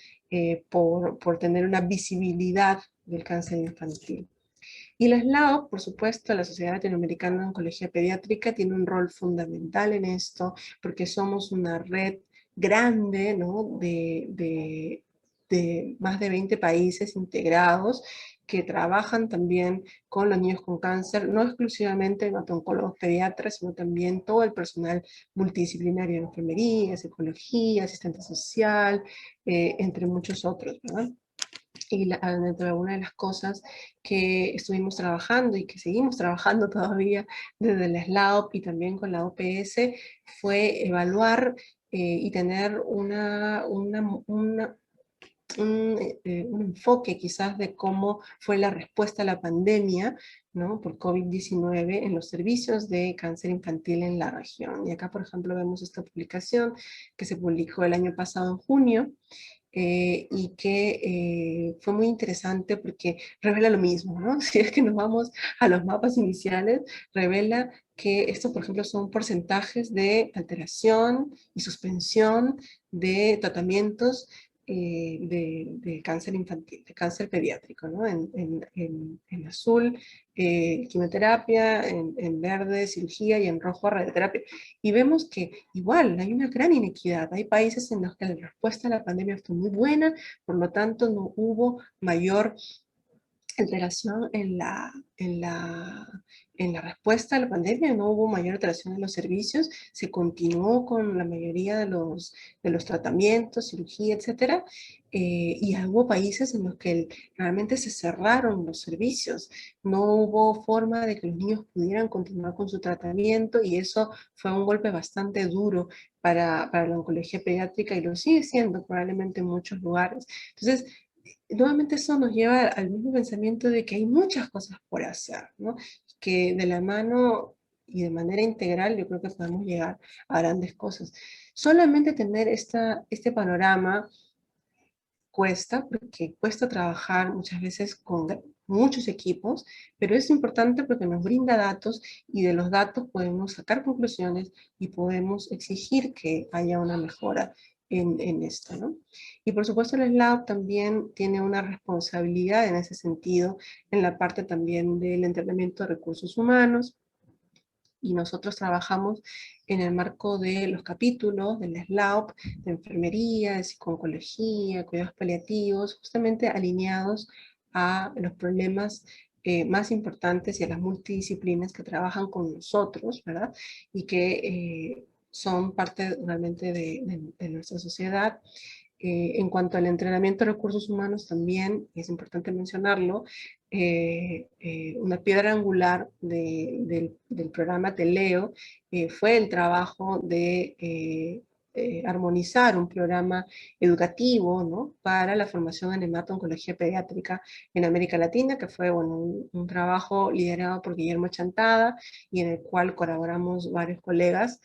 Por tener una visibilidad del cáncer infantil. Y la SLAO, por supuesto, la Sociedad Latinoamericana de Oncología Pediátrica, tiene un rol fundamental en esto, porque somos una red grande, ¿no? de más de 20 países integrados que trabajan también con los niños con cáncer, no exclusivamente hematooncólogos pediatras, sino también todo el personal multidisciplinario de enfermería, psicología, asistente social, entre muchos otros, ¿verdad? Y dentro de una de las cosas que estuvimos trabajando y que seguimos trabajando todavía desde la SLAOP y también con la OPS fue evaluar y tener un enfoque quizás de cómo fue la respuesta a la pandemia, ¿no? Por COVID-19 en los servicios de cáncer infantil en la región. Y acá, por ejemplo, vemos esta publicación que se publicó el año pasado en junio, y que fue muy interesante porque revela lo mismo, ¿no? Si es que nos vamos a los mapas iniciales, revela que estos, por ejemplo, son porcentajes de suspensión de tratamientos de cáncer infantil, de cáncer pediátrico, ¿no? En azul, quimioterapia, en verde, cirugía, y en rojo, radioterapia. Y vemos que igual hay una gran inequidad. Hay países en los que la respuesta a la pandemia fue muy buena, por lo tanto no hubo mayor alteración en la respuesta a la pandemia, no hubo mayor alteración en los servicios, se continuó con la mayoría de los tratamientos, cirugía, etcétera, y hubo países en los que realmente se cerraron los servicios, no hubo forma de que los niños pudieran continuar con su tratamiento, y eso fue un golpe bastante duro para la oncología pediátrica, y lo sigue siendo probablemente en muchos lugares. Entonces, nuevamente eso nos lleva al mismo pensamiento de que hay muchas cosas por hacer, ¿no? Que de la mano y de manera integral yo creo que podemos llegar a grandes cosas. Solamente tener este panorama cuesta, porque cuesta trabajar muchas veces con muchos equipos, pero es importante porque nos brinda datos y de los datos podemos sacar conclusiones y podemos exigir que haya una mejora en esto, ¿no? Y por supuesto el SLAB también tiene una responsabilidad en ese sentido, en la parte también del entrenamiento de recursos humanos, y nosotros trabajamos en el marco de los capítulos del SLAUP, de enfermería, de psicología, cuidados paliativos, justamente alineados a los problemas más importantes y a las multidisciplinas que trabajan con nosotros, ¿verdad? Y que son parte realmente de nuestra sociedad. En cuanto al entrenamiento de recursos humanos, también es importante mencionarlo, una piedra angular del programa Teleo fue el trabajo de armonizar un programa educativo, ¿no?, para la formación en hemato-oncología pediátrica en América Latina, que fue, bueno, un trabajo liderado por Guillermo Chantada y en el cual colaboramos varios colegas,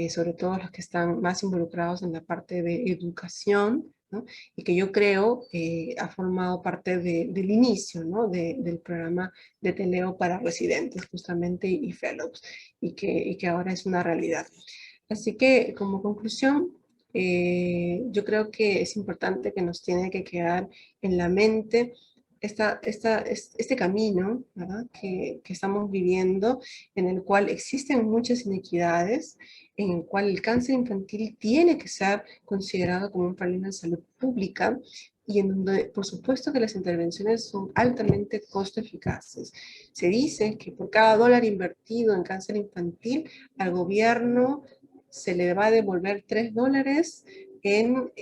sobre todo los que están más involucrados en la parte de educación, ¿no?, y que yo creo ha formado parte del inicio, ¿no?, del programa de Teleo para residentes justamente y fellows, y que ahora es una realidad. Así que como conclusión, yo creo que es importante que nos tiene que quedar en la mente este camino, ¿verdad?, que estamos viviendo, en el cual existen muchas inequidades, en el cual el cáncer infantil tiene que ser considerado como un problema de salud pública, y en donde, por supuesto, que las intervenciones son altamente costo eficaces. Se dice que por cada dólar invertido en cáncer infantil, al gobierno se le va a devolver $3 en,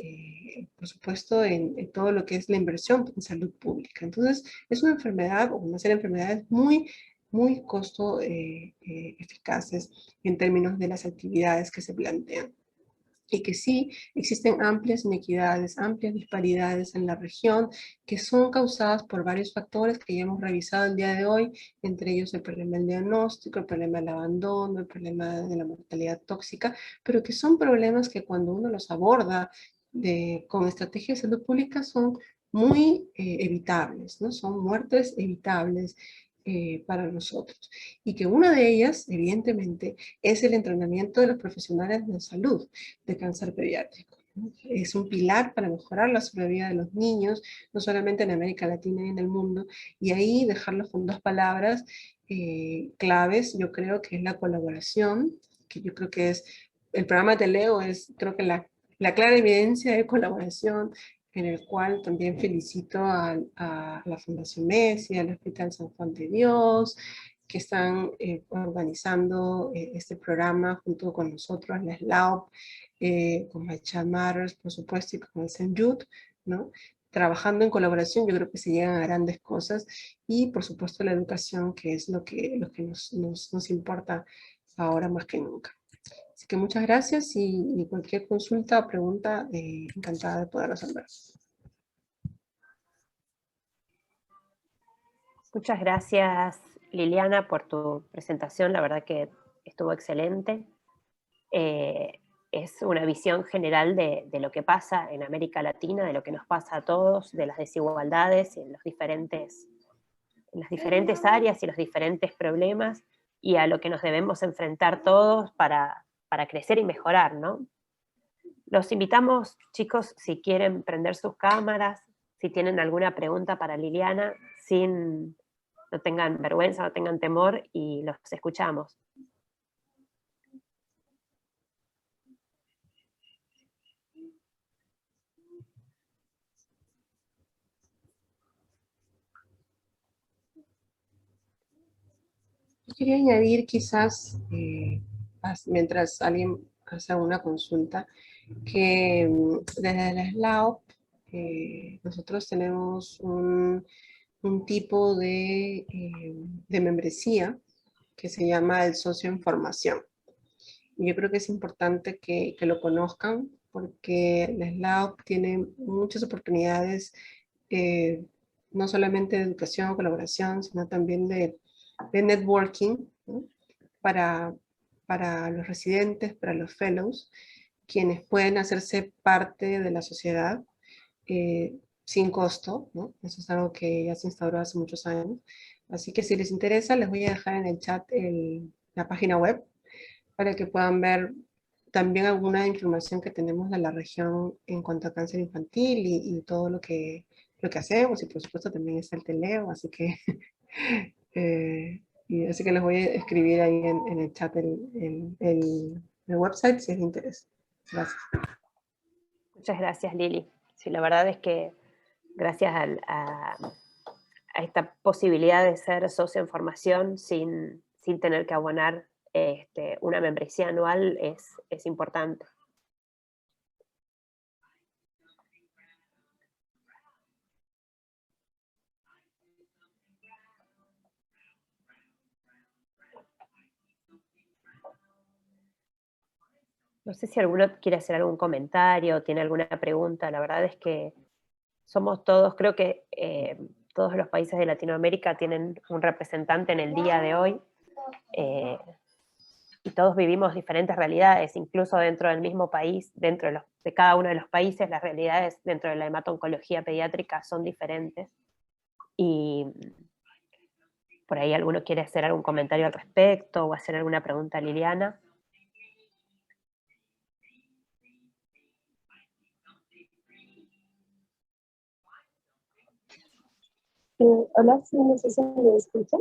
por supuesto, en todo lo que es la inversión en salud pública. Entonces, es una enfermedad, o una serie de enfermedades muy costo eficaces en términos de las actividades que se plantean. Y que sí existen amplias inequidades, amplias disparidades en la región, que son causadas por varios factores que ya hemos revisado el día de hoy, entre ellos el problema del diagnóstico, el problema del abandono, el problema de la mortalidad tóxica, pero que son problemas que cuando uno los aborda con estrategias de salud pública son muy evitables, ¿no? Son muertes evitables para nosotros. Y que una de ellas, evidentemente, es el entrenamiento de los profesionales de salud de cáncer pediátrico. Es un pilar para mejorar la sobrevida de los niños, no solamente en América Latina y en el mundo. Y ahí dejarlo con dos palabras claves, yo creo que es la colaboración, que yo creo que es, el programa Teleo es, creo que la clara evidencia de colaboración, en el cual también felicito a la Fundación Messi, al Hospital San Juan de Dios, que están organizando este programa junto con nosotros, la SLAUP, con Maicha Matters, por supuesto, y con el St. Jude, ¿no? Trabajando en colaboración, yo creo que se llegan a grandes cosas, y por supuesto la educación, que es lo que nos importa ahora más que nunca. Así que muchas gracias, y cualquier consulta o pregunta, encantada de poder resolver. Muchas gracias, Liliana, por tu presentación. La verdad que estuvo excelente. Es una visión general de lo que pasa en América Latina, de lo que nos pasa a todos, de las desigualdades en las diferentes áreas y los diferentes problemas, y a lo que nos debemos enfrentar todos para crecer y mejorar, ¿no? Los invitamos, chicos, si quieren prender sus cámaras, si tienen alguna pregunta para Liliana, no tengan vergüenza, no tengan temor, y los escuchamos. Yo quería añadir quizás, mientras alguien hace una consulta, que desde la SLAUP nosotros tenemos un tipo de membresía que se llama el socio en formación. Y yo creo que es importante que lo conozcan, porque la SLAUP tiene muchas oportunidades, no solamente de educación o colaboración, sino también de networking, ¿no?, para los residentes, para los fellows, quienes pueden hacerse parte de la sociedad, sin costo, ¿no? Eso es algo que ya se instauró hace muchos años. Así que si les interesa, les voy a dejar en el chat la página web para que puedan ver también alguna información que tenemos de la región en cuanto a cáncer infantil y todo lo que hacemos, y por supuesto también está el teleo, así que, así que les voy a escribir ahí en el chat el website si es de interés. Gracias. Muchas gracias, Lili. Sí, la verdad es que gracias a esta posibilidad de ser socio en formación sin tener que abonar una membresía anual es importante. No sé si alguno quiere hacer algún comentario, tiene alguna pregunta. La verdad es que somos todos, creo que todos los países de Latinoamérica tienen un representante en el día de hoy, y todos vivimos diferentes realidades, incluso dentro del mismo país, dentro de cada uno de los países, las realidades dentro de la hemato-oncología pediátrica son diferentes. Y por ahí alguno quiere hacer algún comentario al respecto o hacer alguna pregunta a Liliana. Hola, sí, no sé si me escuchan.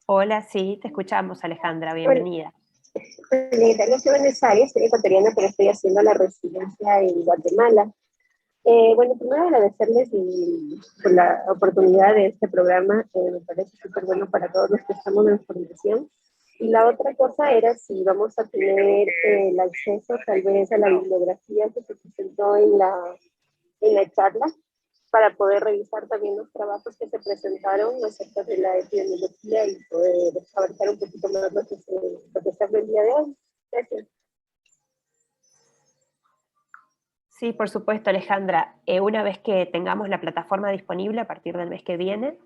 Hola, sí, te escuchamos, Alejandra, bienvenida. Yo soy Buenos Aires, soy ecuatoriana, pero estoy haciendo la residencia en Guatemala. Bueno, primero agradecerles por la oportunidad de este programa, me parece súper bueno para todos los que estamos en formación. Y la otra cosa era si vamos a tener el acceso tal vez a la bibliografía que se presentó en la charla, para poder revisar también los trabajos que se presentaron acerca de la epidemiología y poder abarcar un poquito más lo que se habla el día de hoy. Gracias. Sí, por supuesto, Alejandra. Una vez que tengamos la plataforma disponible a partir del mes que viene,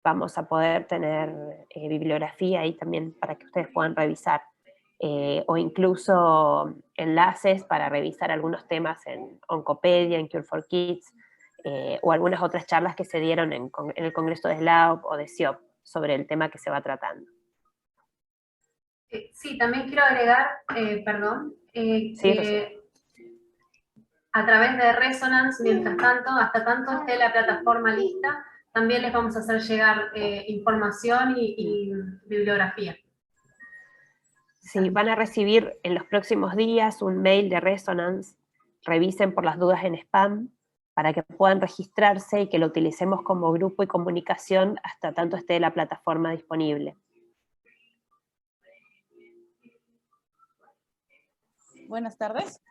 vamos a poder tener bibliografía ahí también para que ustedes puedan revisar, o incluso enlaces para revisar algunos temas en Oncopedia, en Cure4Kids, o algunas otras charlas que se dieron en el Congreso de SLAOP o de SIOP sobre el tema que se va tratando. Sí, también quiero agregar, Sí, que a través de Resonance, mientras tanto, hasta tanto esté la plataforma lista, también les vamos a hacer llegar información y bibliografía. Sí, van a recibir en los próximos días un mail de Resonance. Revisen por las dudas en spam para que puedan registrarse y que lo utilicemos como grupo y comunicación hasta tanto esté la plataforma disponible. Buenas tardes.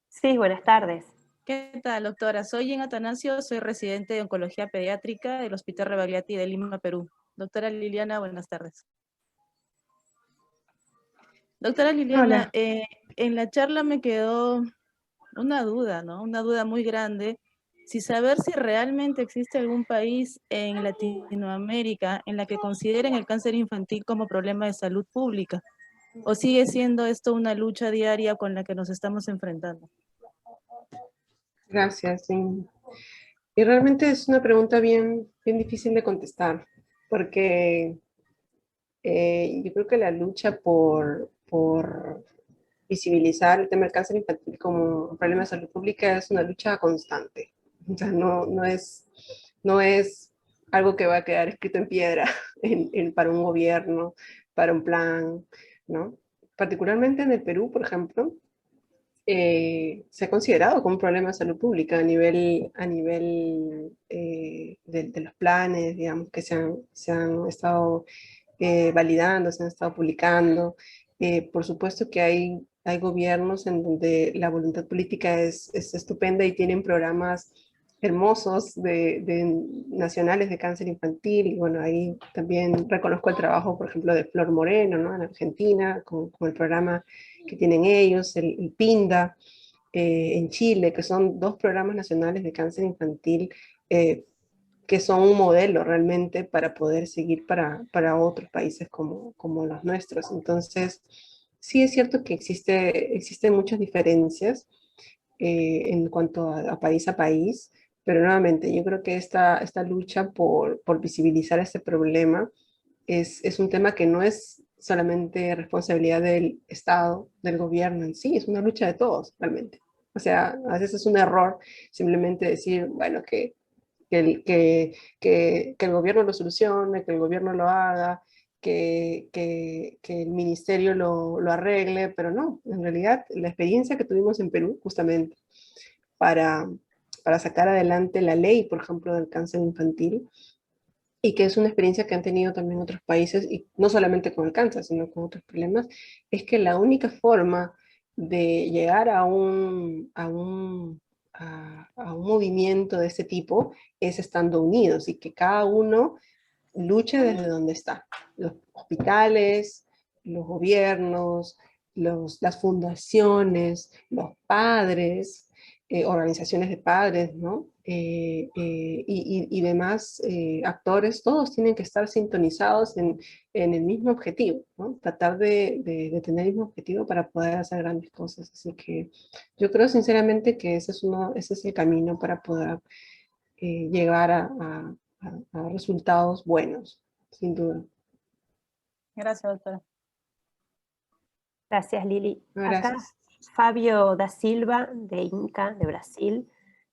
Sí, buenas tardes. ¿Qué tal, doctora? Soy Jen Atanasio, soy residente de Oncología Pediátrica del Hospital Rebagliati de Lima, Perú. Doctora Liliana, buenas tardes. Doctora Liliana, en la charla me quedó una duda, ¿no? Una duda muy grande, si saber si realmente existe algún país en Latinoamérica en la que consideren el cáncer infantil como problema de salud pública, o sigue siendo esto una lucha diaria con la que nos estamos enfrentando. Gracias. Sí. Y realmente es una pregunta bien difícil de contestar, porque yo creo que la lucha por visibilizar el tema del cáncer infantil como un problema de salud pública es una lucha constante. O sea, no es algo que va a quedar escrito en piedra para un gobierno, para un plan, ¿no? Particularmente en el Perú, por ejemplo, se ha considerado como un problema de salud pública a nivel de los planes, digamos, que se han estado validando, se han estado publicando. Por supuesto que hay gobiernos en donde la voluntad política es estupenda y tienen programas hermosos nacionales de cáncer infantil. Y bueno, ahí también reconozco el trabajo, por ejemplo, de Flor Moreno, ¿no? En Argentina, con el programa que tienen ellos, el PINDA, en Chile, que son dos programas nacionales de cáncer infantil que son un modelo realmente para poder seguir para otros países como los nuestros. Entonces, sí es cierto que existen muchas diferencias en cuanto a país, Pero nuevamente, yo creo que esta lucha por visibilizar este problema es un tema que no es solamente responsabilidad del Estado, del gobierno en sí, es una lucha de todos, realmente. O sea, a veces es un error simplemente decir, bueno, que el gobierno lo solucione, que el gobierno lo haga, que el ministerio lo arregle, pero no, en realidad la experiencia que tuvimos en Perú, justamente, para, para sacar adelante la ley, por ejemplo, del cáncer infantil, y que es una experiencia que han tenido también otros países, y no solamente con el cáncer, sino con otros problemas, es que la única forma de llegar a un movimiento de este tipo es estando unidos y que cada uno luche desde donde está. Los hospitales, los gobiernos, las fundaciones, los padres, organizaciones de padres, ¿no? Y demás actores, todos tienen que estar sintonizados en el mismo objetivo, ¿no? Tratar de tener el mismo objetivo para poder hacer grandes cosas. Así que yo creo sinceramente que ese es el camino para poder llegar a resultados buenos, sin duda. Gracias, doctora. Gracias, Lili. Acá Gracias. Fabio da Silva, de INCA, de Brasil,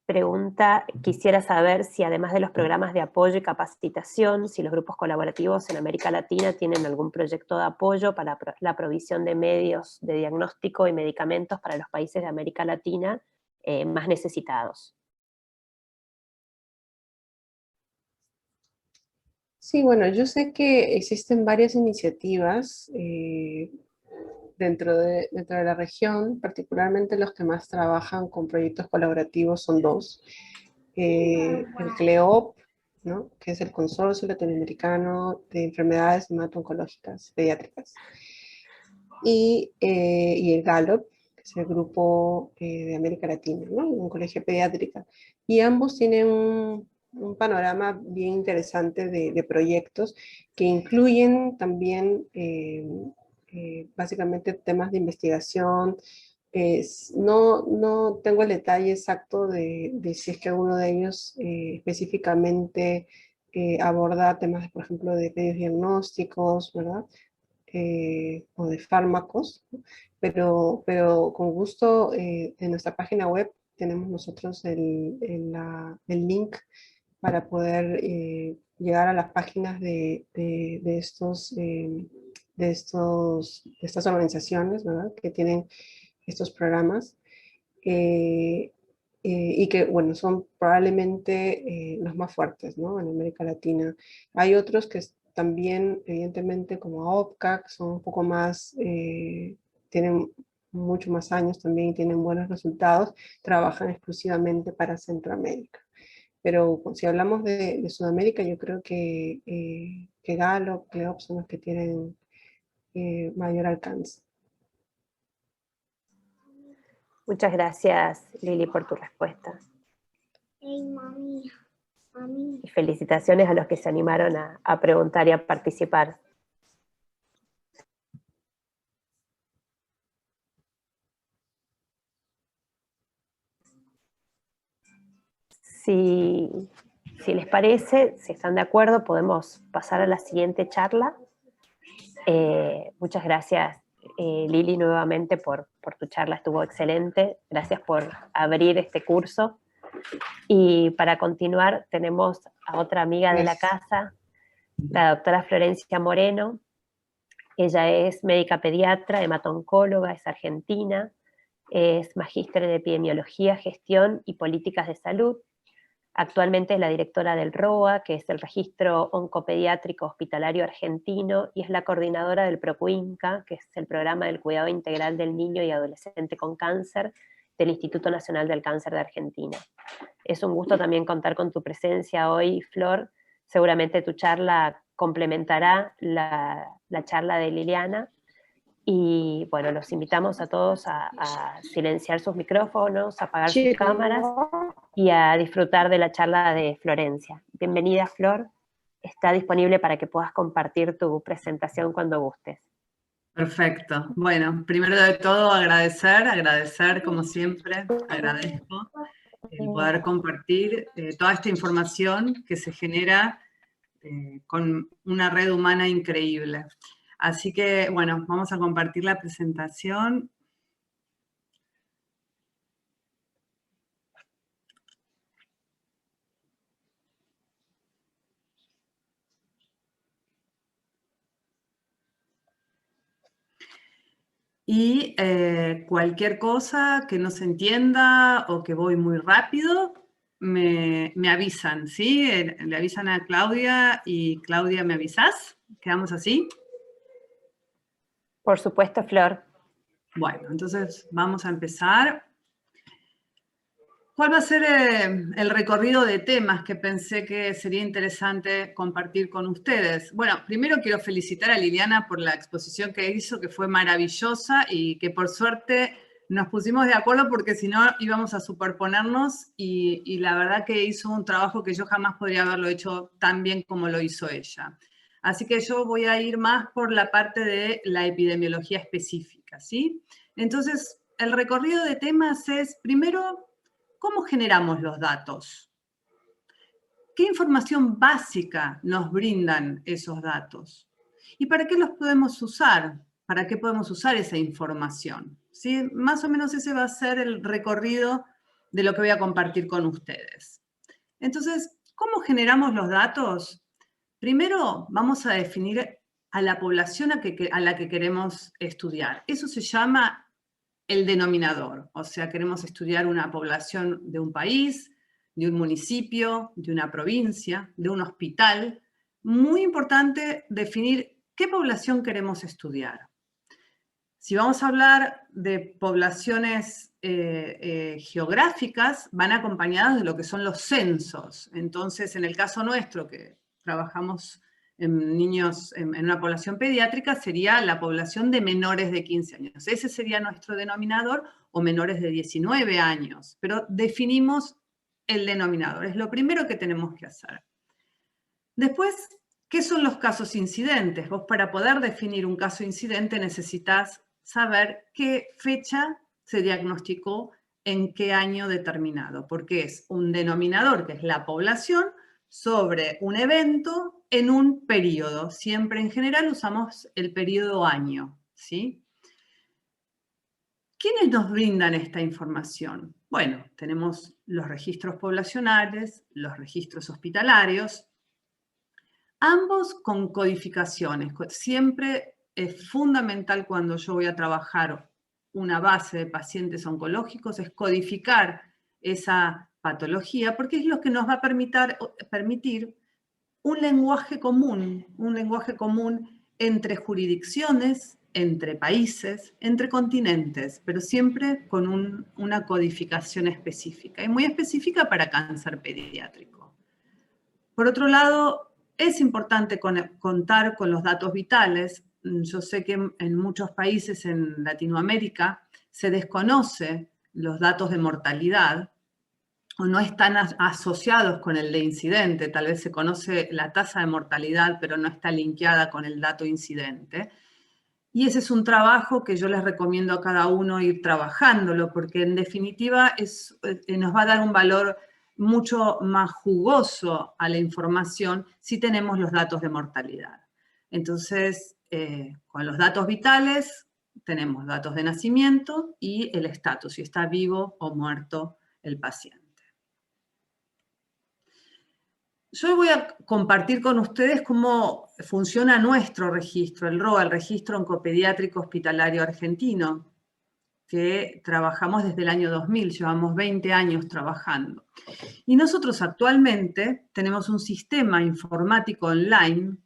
pregunta, quisiera saber si además de los programas de apoyo y capacitación, si los grupos colaborativos en América Latina tienen algún proyecto de apoyo para la provisión de medios de diagnóstico y medicamentos para los países de América Latina más necesitados. Sí, bueno, yo sé que existen varias iniciativas dentro de la región, particularmente los que más trabajan con proyectos colaborativos son dos. El CLEOP, ¿no? Que es el Consorcio Latinoamericano de Enfermedades Hemato-Oncológicas Pediátricas, y el GALOP, que es el Grupo de América Latina, ¿no? Oncología Pediátrica. Y ambos tienen un panorama bien interesante de proyectos que incluyen también básicamente temas de investigación. No tengo el detalle exacto de si es que alguno de ellos específicamente aborda temas, por ejemplo, de medios diagnósticos, ¿verdad? O de fármacos, pero con gusto en nuestra página web tenemos nosotros el link para poder llegar a las páginas de estas organizaciones, ¿verdad? Que tienen estos programas y que, bueno, son probablemente los más fuertes, ¿no? En América Latina. Hay otros que también, evidentemente, como OPCA, que son un poco más, tienen mucho más años también y tienen buenos resultados, trabajan exclusivamente para Centroamérica. Pero si hablamos de Sudamérica, yo creo que Galo, CLEOP son los que tienen mayor alcance. Muchas gracias, Lili, por tu respuesta. Hey, mami. Y felicitaciones a los que se animaron a preguntar y a participar. Si les parece, si están de acuerdo, podemos pasar a la siguiente charla. Muchas gracias, Lili, nuevamente por tu charla, estuvo excelente. Gracias por abrir este curso. Y para continuar, tenemos a otra amiga de la casa, la doctora Florencia Moreno. Ella es médica pediatra, hemato-oncóloga, es argentina, es magíster en epidemiología, gestión y políticas de salud. Actualmente es la directora del ROA, que es el Registro Oncopediátrico Hospitalario Argentino, y es la coordinadora del PROCUINCA, que es el Programa del Cuidado Integral del Niño y Adolescente con Cáncer del Instituto Nacional del Cáncer de Argentina. Es un gusto también contar con tu presencia hoy, Flor. Seguramente tu charla complementará la charla de Liliana. Y bueno, los invitamos a todos a silenciar sus micrófonos, a apagar sus cámaras y a disfrutar de la charla de Florencia. Bienvenida, Flor. Está disponible para que puedas compartir tu presentación cuando gustes. Perfecto. Bueno, primero de todo agradecer como siempre, agradezco el poder compartir toda esta información que se genera con una red humana increíble. Así que, bueno, vamos a compartir la presentación. Y cualquier cosa que no se entienda o que voy muy rápido, me avisan, ¿sí? Le avisan a Claudia y Claudia, ¿me avisás? ¿Quedamos así? Por supuesto, Flor. Bueno, entonces vamos a empezar. ¿Cuál va a ser el recorrido de temas que pensé que sería interesante compartir con ustedes? Bueno, primero quiero felicitar a Liliana por la exposición que hizo, que fue maravillosa y que por suerte nos pusimos de acuerdo porque si no íbamos a superponernos y la verdad que hizo un trabajo que yo jamás podría haberlo hecho tan bien como lo hizo ella. Así que yo voy a ir más por la parte de la epidemiología específica, ¿sí? Entonces, el recorrido de temas es, primero, ¿cómo generamos los datos? ¿Qué información básica nos brindan esos datos? ¿Y para qué los podemos usar? ¿Para qué podemos usar esa información? ¿Sí? Más o menos ese va a ser el recorrido de lo que voy a compartir con ustedes. Entonces, ¿cómo generamos los datos? Primero vamos a definir a la población a la que queremos estudiar. Eso se llama el denominador, o sea, queremos estudiar una población de un país, de un municipio, de una provincia, de un hospital. Muy importante definir qué población queremos estudiar. Si vamos a hablar de poblaciones geográficas, van acompañadas de lo que son los censos. Entonces, en el caso nuestro, que trabajamos en niños en una población pediátrica, sería la población de menores de 15 años. Ese sería nuestro denominador, o menores de 19 años. Pero definimos el denominador, es lo primero que tenemos que hacer. Después, ¿qué son los casos incidentes? Vos, para poder definir un caso incidente, necesitas saber qué fecha se diagnosticó en qué año determinado, porque es un denominador, que es la población, sobre un evento en un periodo. Siempre en general usamos el periodo año, ¿sí? ¿Quiénes nos brindan esta información? Bueno, tenemos los registros poblacionales, los registros hospitalarios, ambos con codificaciones. Siempre es fundamental cuando yo voy a trabajar una base de pacientes oncológicos, es codificar esa patología, porque es lo que nos va a permitir un lenguaje común entre jurisdicciones, entre países, entre continentes, pero siempre con una codificación específica, y muy específica para cáncer pediátrico. Por otro lado, es importante contar con los datos vitales. Yo sé que en muchos países en Latinoamérica se desconoce los datos de mortalidad, o no están asociados con el de incidente. Tal vez se conoce la tasa de mortalidad, pero no está linkeada con el dato incidente. Y ese es un trabajo que yo les recomiendo a cada uno ir trabajándolo, porque en definitiva nos va a dar un valor mucho más jugoso a la información si tenemos los datos de mortalidad. Entonces, con los datos vitales tenemos datos de nacimiento y el estatus, si está vivo o muerto el paciente. Yo voy a compartir con ustedes cómo funciona nuestro registro, el ROA, el Registro Oncopediátrico Hospitalario Argentino, que trabajamos desde el año 2000, llevamos 20 años trabajando. Y nosotros actualmente tenemos un sistema informático online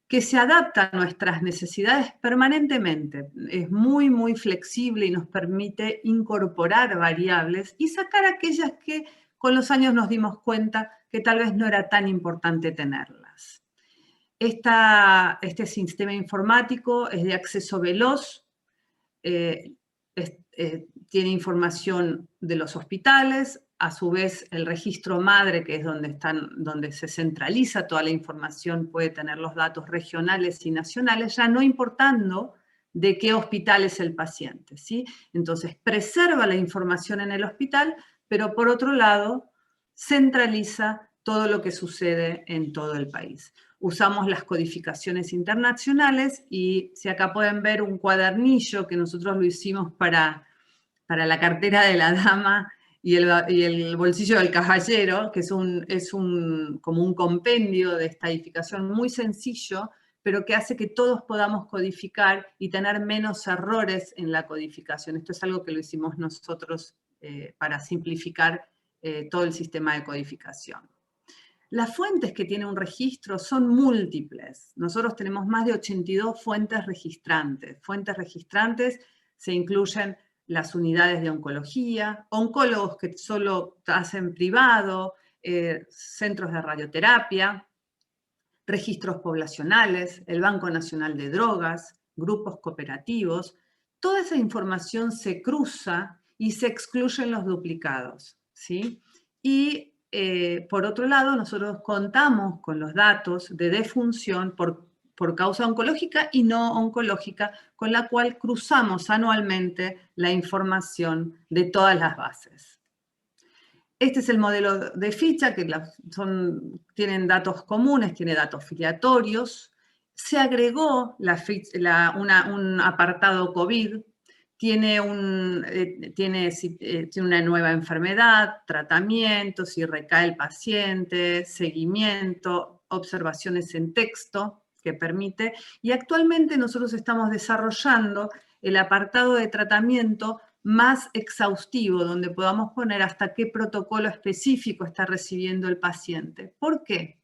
que se adapta a nuestras necesidades permanentemente. Es muy, muy flexible y nos permite incorporar variables y sacar aquellas que con los años nos dimos cuenta que tal vez no era tan importante tenerlas. Este sistema informático es de acceso veloz, tiene información de los hospitales, a su vez el registro madre, que es donde se centraliza toda la información, puede tener los datos regionales y nacionales, ya no importando de qué hospital es el paciente, ¿sí? Entonces preserva la información en el hospital, pero por otro lado, centraliza todo lo que sucede en todo el país. Usamos las codificaciones internacionales y si acá pueden ver un cuadernillo que nosotros lo hicimos para la cartera de la dama y el bolsillo del caballero, que es como un compendio de estadificación muy sencillo, pero que hace que todos podamos codificar y tener menos errores en la codificación. Esto es algo que lo hicimos nosotros para simplificar todo el sistema de codificación. Las fuentes que tiene un registro son múltiples. Nosotros tenemos más de 82 fuentes registrantes. Fuentes registrantes se incluyen las unidades de oncología, oncólogos que solo hacen privado, centros de radioterapia, registros poblacionales, el Banco Nacional de Drogas, grupos cooperativos. Toda esa información se cruza y se excluyen los duplicados, ¿sí? Y por otro lado, nosotros contamos con los datos de defunción por causa oncológica y no oncológica, con la cual cruzamos anualmente la información de todas las bases. Este es el modelo de ficha, que tienen datos comunes, tiene datos filiatorios. Se agregó un apartado COVID, tiene una nueva enfermedad, tratamiento, si recae el paciente, seguimiento, observaciones en texto que permite. Y actualmente nosotros estamos desarrollando el apartado de tratamiento más exhaustivo, donde podamos poner hasta qué protocolo específico está recibiendo el paciente. ¿Por qué?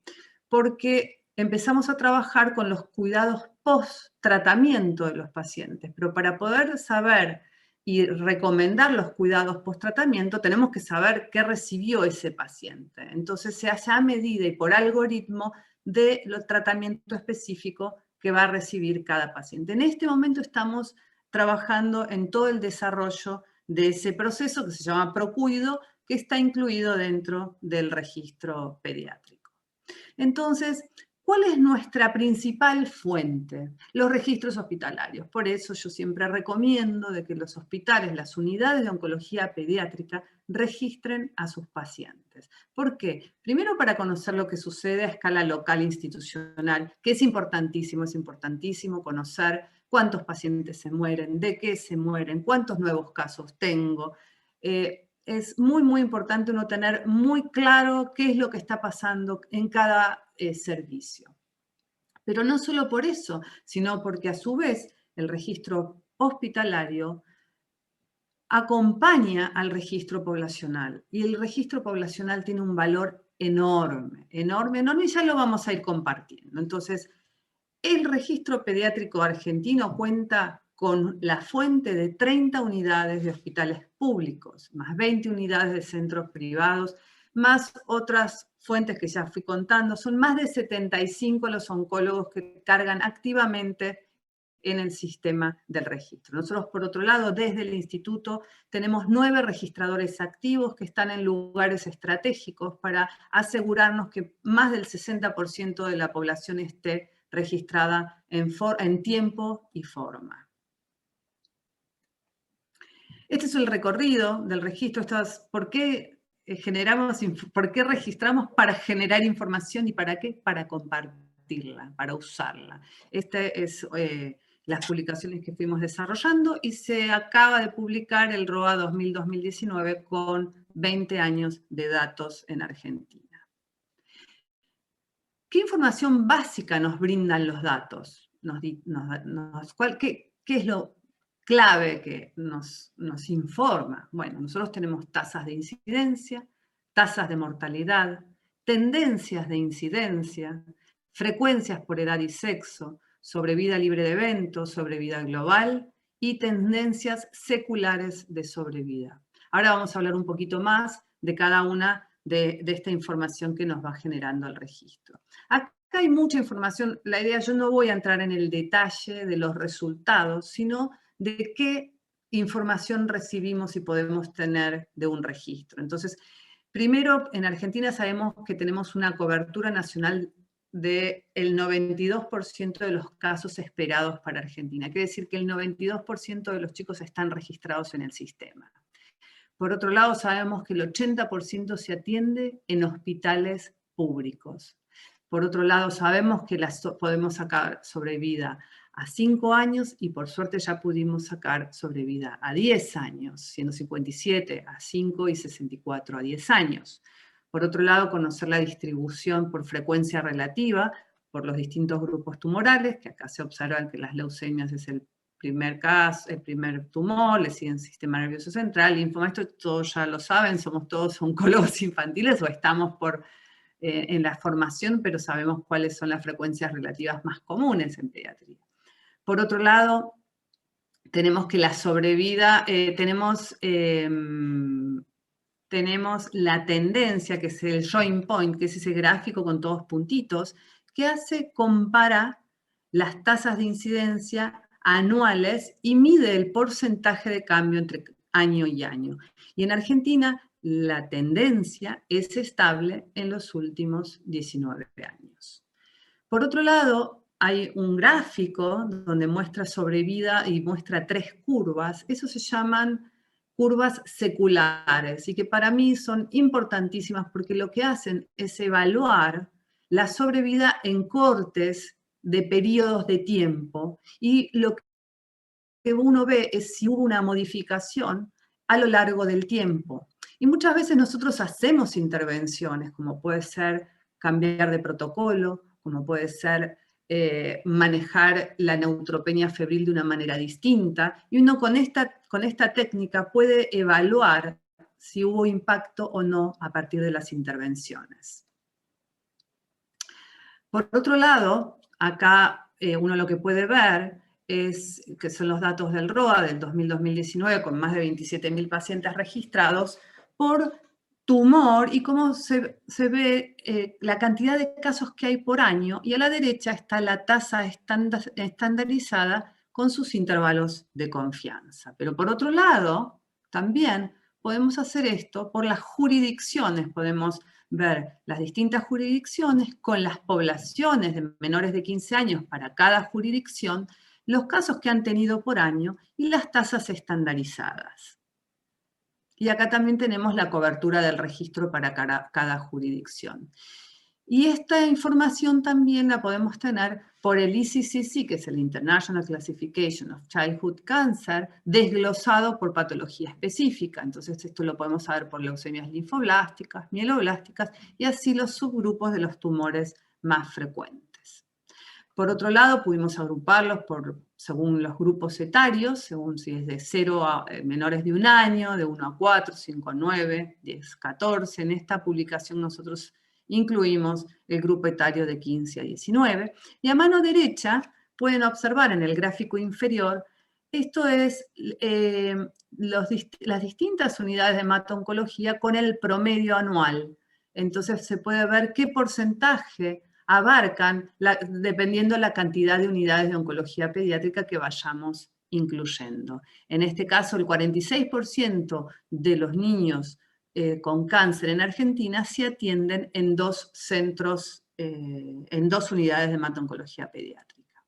Porque empezamos a trabajar con los cuidados post-tratamiento de los pacientes, pero para poder saber y recomendar los cuidados post-tratamiento tenemos que saber qué recibió ese paciente. Entonces se hace a medida y por algoritmo de los tratamiento específico que va a recibir cada paciente. En este momento estamos trabajando en todo el desarrollo de ese proceso que se llama ProCuido, que está incluido dentro del registro pediátrico. Entonces, ¿cuál es nuestra principal fuente? Los registros hospitalarios. Por eso yo siempre recomiendo de que los hospitales, las unidades de oncología pediátrica, registren a sus pacientes. ¿Por qué? Primero para conocer lo que sucede a escala local institucional, que es importantísimo conocer cuántos pacientes se mueren, de qué se mueren, cuántos nuevos casos tengo. Es muy importante uno tener muy claro qué es lo que está pasando en cada servicio. Pero no solo por eso, sino porque a su vez el registro hospitalario acompaña al registro poblacional. Y el registro poblacional tiene un valor enorme, y ya lo vamos a ir compartiendo. Entonces, el registro pediátrico argentino cuenta con la fuente de 30 unidades de hospitales públicos, más 20 unidades de centros privados, más otras fuentes que ya fui contando. Son más de 75 los oncólogos que cargan activamente en el sistema del registro. Nosotros, por otro lado, desde el instituto tenemos 9 registradores activos que están en lugares estratégicos para asegurarnos que más del 60% de la población esté registrada en tiempo y forma. Este es el recorrido del registro. ¿Por qué registramos? Para generar información. ¿Y para qué? Para compartirla, para usarla. Este es las publicaciones que fuimos desarrollando y se acaba de publicar el ROA 2000-2019 con 20 años de datos en Argentina. ¿Qué información básica nos brindan los datos? ¿Qué es lo clave que nos informa? Bueno, nosotros tenemos tasas de incidencia, tasas de mortalidad, tendencias de incidencia, frecuencias por edad y sexo, sobrevida libre de eventos, sobrevida global y tendencias seculares de sobrevida. Ahora vamos a hablar un poquito más de cada una de esta información que nos va generando el registro. Acá hay mucha información. La idea, yo no voy a entrar en el detalle de los resultados, sino de qué información recibimos y podemos tener de un registro. Entonces, primero, en Argentina sabemos que tenemos una cobertura nacional del 92% de los casos esperados para Argentina. Quiere decir que el 92% de los chicos están registrados en el sistema. Por otro lado, sabemos que el 80% se atiende en hospitales públicos. Por otro lado, sabemos que podemos sacar sobrevida a 5 años y por suerte ya pudimos sacar sobrevida a 10 años, siendo 57 a 5 y 64 a 10 años. Por otro lado, conocer la distribución por frecuencia relativa por los distintos grupos tumorales, que acá se observan que las leucemias es el primer caso, el primer tumor, le siguen sistema nervioso central, linfoma, esto todos ya lo saben, somos todos oncólogos infantiles o estamos en la formación, pero sabemos cuáles son las frecuencias relativas más comunes en pediatría. Por otro lado, tenemos que la sobrevida, tenemos la tendencia, que es el joint point, que es ese gráfico con todos puntitos, que compara las tasas de incidencia anuales y mide el porcentaje de cambio entre año y año. Y en Argentina la tendencia es estable en los últimos 19 años. Por otro lado, hay un gráfico donde muestra sobrevida y muestra 3 curvas. Eso se llaman curvas seculares y que para mí son importantísimas porque lo que hacen es evaluar la sobrevida en cortes de periodos de tiempo y lo que uno ve es si hubo una modificación a lo largo del tiempo. Y muchas veces nosotros hacemos intervenciones, como puede ser cambiar de protocolo, como puede ser manejar la neutropenia febril de una manera distinta, y uno con esta técnica puede evaluar si hubo impacto o no a partir de las intervenciones. Por otro lado, acá uno lo que puede ver es que son los datos del ROA del 2000-2019 con más de 27.000 pacientes registrados por tumor y cómo se ve la cantidad de casos que hay por año, y a la derecha está la tasa estandarizada con sus intervalos de confianza. Pero por otro lado, también podemos hacer esto por las jurisdicciones, podemos ver las distintas jurisdicciones con las poblaciones de menores de 15 años para cada jurisdicción, los casos que han tenido por año y las tasas estandarizadas. Y acá también tenemos la cobertura del registro para cada jurisdicción. Y esta información también la podemos tener por el ICCC, que es el International Classification of Childhood Cancer, desglosado por patología específica. Entonces esto lo podemos saber por leucemias linfoblásticas, mieloblásticas y así los subgrupos de los tumores más frecuentes. Por otro lado, pudimos agruparlos según los grupos etarios, según si es de 0 a menores de 1 año, de 1 a 4, 5 a 9, 10 a 14. En esta publicación nosotros incluimos el grupo etario de 15 a 19. Y a mano derecha pueden observar en el gráfico inferior, esto es las distintas unidades de hemato-oncología con el promedio anual. Entonces se puede ver qué porcentaje abarcan dependiendo la cantidad de unidades de oncología pediátrica que vayamos incluyendo. En este caso, el 46% de los niños con cáncer en Argentina se atienden en 2 centros, en 2 unidades de hemato-oncología pediátrica.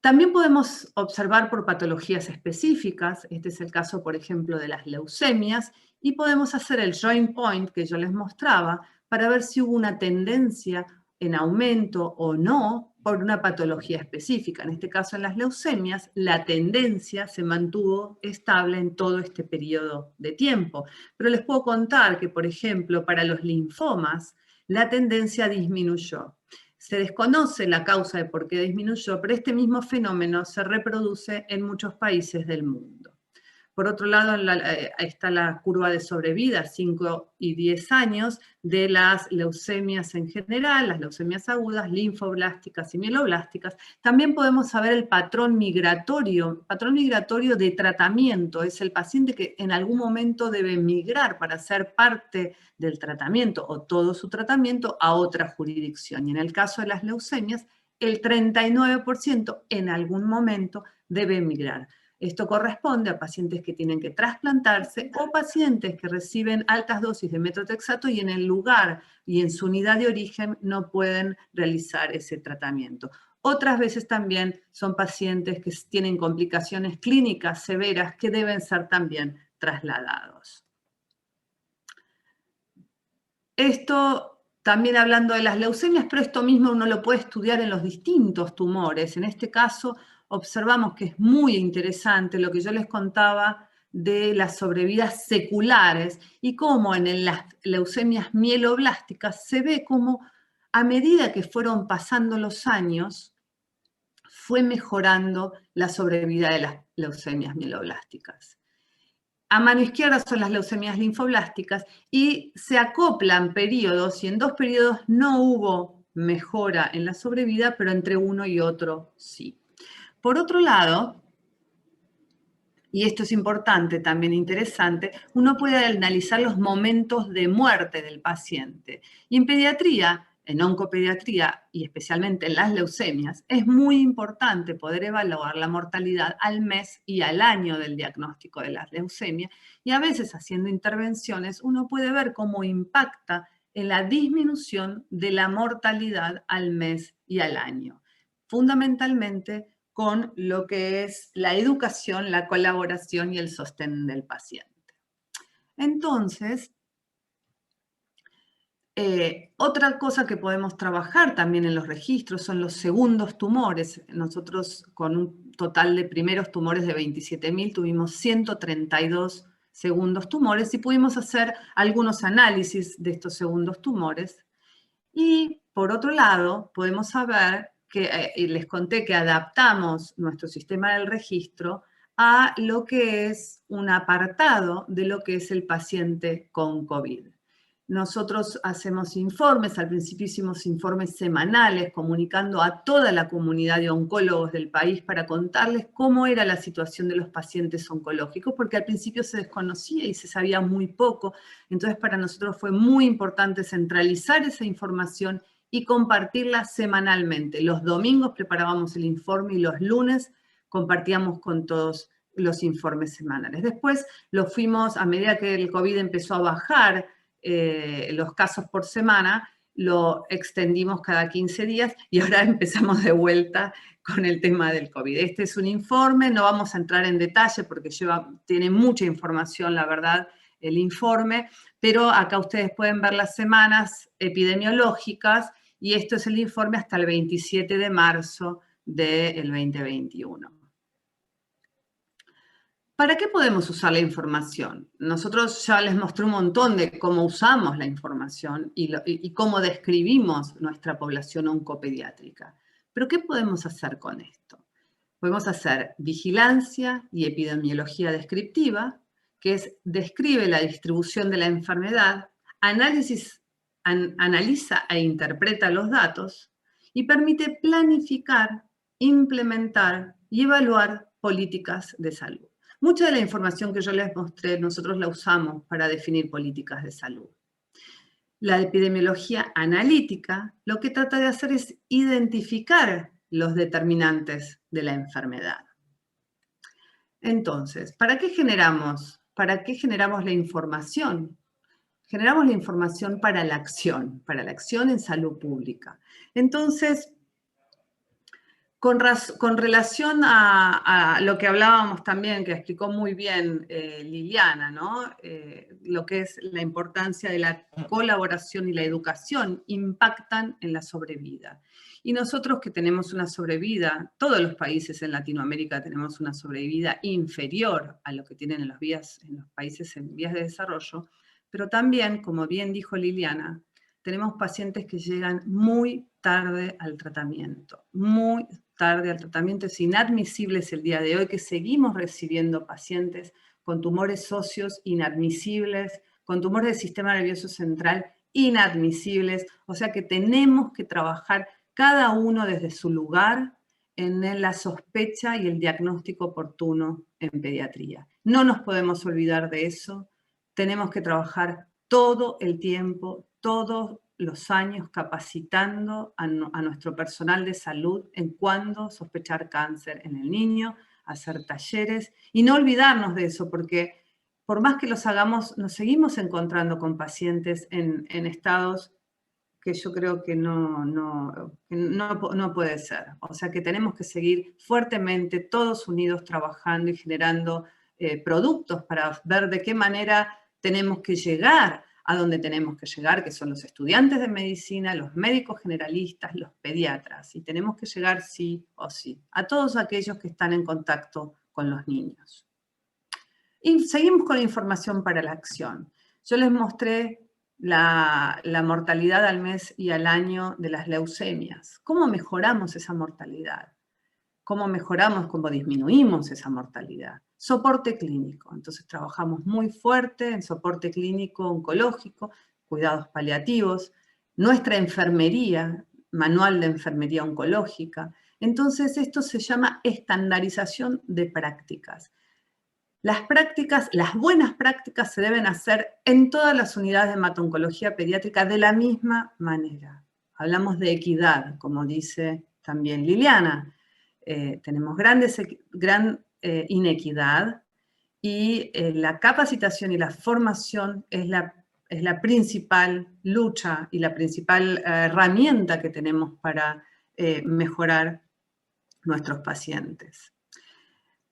También podemos observar por patologías específicas, este es el caso, por ejemplo, de las leucemias, y podemos hacer el joint point que yo les mostraba para ver si hubo una tendencia en aumento o no por una patología específica. En este caso, en las leucemias, la tendencia se mantuvo estable en todo este periodo de tiempo. Pero les puedo contar que, por ejemplo, para los linfomas, la tendencia disminuyó. Se desconoce la causa de por qué disminuyó, pero este mismo fenómeno se reproduce en muchos países del mundo. Por otro lado, está la curva de sobrevida, 5 y 10 años, de las leucemias en general, las leucemias agudas, linfoblásticas y mieloblásticas. También podemos saber el patrón migratorio de tratamiento. Es el paciente que en algún momento debe migrar para ser parte del tratamiento o todo su tratamiento a otra jurisdicción. Y en el caso de las leucemias, el 39% en algún momento debe emigrar. Esto corresponde a pacientes que tienen que trasplantarse o pacientes que reciben altas dosis de metotrexato y en el lugar y en su unidad de origen no pueden realizar ese tratamiento. Otras veces también son pacientes que tienen complicaciones clínicas severas que deben ser también trasladados. Esto también hablando de las leucemias, pero esto mismo uno lo puede estudiar en los distintos tumores. En este caso observamos que es muy interesante lo que yo les contaba de las sobrevidas seculares y cómo en las leucemias mieloblásticas se ve cómo a medida que fueron pasando los años fue mejorando la sobrevida de las leucemias mieloblásticas. A mano izquierda son las leucemias linfoblásticas y se acoplan periodos y en 2 periodos no hubo mejora en la sobrevida, pero entre uno y otro sí. Por otro lado, y esto es importante, también interesante, uno puede analizar los momentos de muerte del paciente. Y en pediatría, en oncopediatría y especialmente en las leucemias, es muy importante poder evaluar la mortalidad al mes y al año del diagnóstico de la leucemia. Y a veces haciendo intervenciones uno puede ver cómo impacta en la disminución de la mortalidad al mes y al año. Fundamentalmente con lo que es la educación, la colaboración y el sostén del paciente. Entonces, otra cosa que podemos trabajar también en los registros son los segundos tumores. Nosotros con un total de primeros tumores de 27.000 tuvimos 132 segundos tumores y pudimos hacer algunos análisis de estos segundos tumores. Y por otro lado, podemos saber que les conté que adaptamos nuestro sistema del registro a lo que es un apartado de lo que es el paciente con COVID. Nosotros hacemos informes, al principio hicimos informes semanales comunicando a toda la comunidad de oncólogos del país para contarles cómo era la situación de los pacientes oncológicos, porque al principio se desconocía y se sabía muy poco. Entonces para nosotros fue muy importante centralizar esa información y compartirla semanalmente. Los domingos preparábamos el informe y los lunes compartíamos con todos los informes semanales. Después lo fuimos, a medida que el COVID empezó a bajar, los casos por semana, lo extendimos cada 15 días y ahora empezamos de vuelta con el tema del COVID. Este es un informe, no vamos a entrar en detalle porque tiene mucha información, la verdad, el informe, pero acá ustedes pueden ver las semanas epidemiológicas y esto es el informe hasta el 27 de marzo del 2021. ¿Para qué podemos usar la información? Nosotros ya les mostré un montón de cómo usamos la información y cómo describimos nuestra población oncopediátrica. ¿Pero qué podemos hacer con esto? Podemos hacer vigilancia y epidemiología descriptiva, que describe la distribución de la enfermedad, analiza e interpreta los datos y permite planificar, implementar y evaluar políticas de salud. Mucha de la información que yo les mostré, nosotros la usamos para definir políticas de salud. La epidemiología analítica lo que trata de hacer es identificar los determinantes de la enfermedad. Entonces, ¿para qué generamos la información? Generamos la información para la acción en salud pública. Entonces, con relación a lo que hablábamos también, que explicó muy bien Liliana, ¿no? Lo que es la importancia de la colaboración y la educación impactan en la sobrevida. Y nosotros que tenemos una sobrevida, todos los países en Latinoamérica tenemos una sobrevida inferior a lo que tienen en los países en vías de desarrollo, pero también, como bien dijo Liliana, tenemos pacientes que llegan muy tarde al tratamiento, muy tarde al tratamiento. Es inadmisible el día de hoy que seguimos recibiendo pacientes con tumores óseos inadmisibles, con tumores del sistema nervioso central inadmisibles. O sea que tenemos que trabajar cada uno desde su lugar en la sospecha y el diagnóstico oportuno en pediatría. No nos podemos olvidar de eso. Tenemos que trabajar todo el tiempo, todos los años capacitando a nuestro personal de salud en cuándo sospechar cáncer en el niño, hacer talleres y no olvidarnos de eso, porque por más que los hagamos, nos seguimos encontrando con pacientes en estados que yo creo que no puede ser. O sea que tenemos que seguir fuertemente todos unidos trabajando y generando productos para ver de qué manera tenemos que llegar a donde tenemos que llegar, que son los estudiantes de medicina, los médicos generalistas, los pediatras, y tenemos que llegar sí o sí, a todos aquellos que están en contacto con los niños. Y seguimos con la información para la acción. Yo les mostré la mortalidad al mes y al año de las leucemias. ¿Cómo mejoramos esa mortalidad? ¿Cómo mejoramos, cómo disminuimos esa mortalidad? Soporte clínico. Entonces trabajamos muy fuerte en soporte clínico oncológico, cuidados paliativos, nuestra enfermería, manual de enfermería oncológica. Entonces esto se llama estandarización de prácticas. Las prácticas, las buenas prácticas se deben hacer en todas las unidades de hemato-oncología pediátrica de la misma manera. Hablamos de equidad, como dice también Liliana. Tenemos gran inequidad y la capacitación y la formación es la principal lucha y la principal herramienta que tenemos para mejorar nuestros pacientes.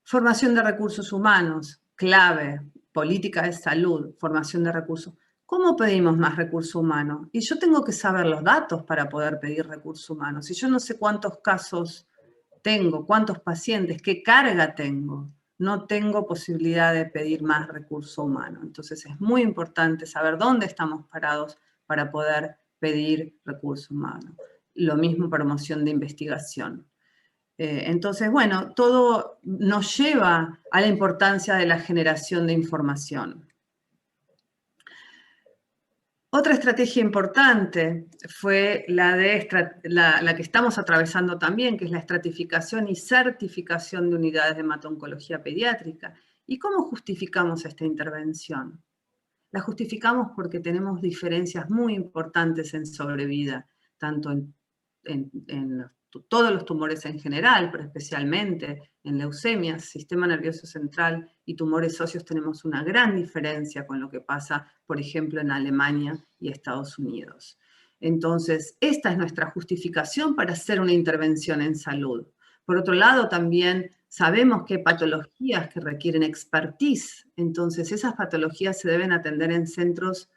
Formación de recursos humanos, clave, política de salud, formación de recursos. ¿Cómo pedimos más recurso humano? Y yo tengo que saber los datos para poder pedir recursos humanos. Si yo no sé cuántos casos tengo, cuántos pacientes, qué carga tengo, no tengo posibilidad de pedir más recurso humano. Entonces es muy importante saber dónde estamos parados para poder pedir recurso humano. Lo mismo promoción de investigación. Entonces, bueno, todo nos lleva a la importancia de la generación de información. Otra estrategia importante fue la que estamos atravesando también, que es la estratificación y certificación de unidades de hemato-oncología pediátrica. ¿Y cómo justificamos esta intervención? La justificamos porque tenemos diferencias muy importantes en sobrevida, tanto en todos los tumores en general, pero especialmente en leucemias, sistema nervioso central y tumores óseos tenemos una gran diferencia con lo que pasa, por ejemplo, en Alemania y Estados Unidos. Entonces, esta es nuestra justificación para hacer una intervención en salud. Por otro lado, también sabemos que hay patologías que requieren expertise, entonces esas patologías se deben atender en centros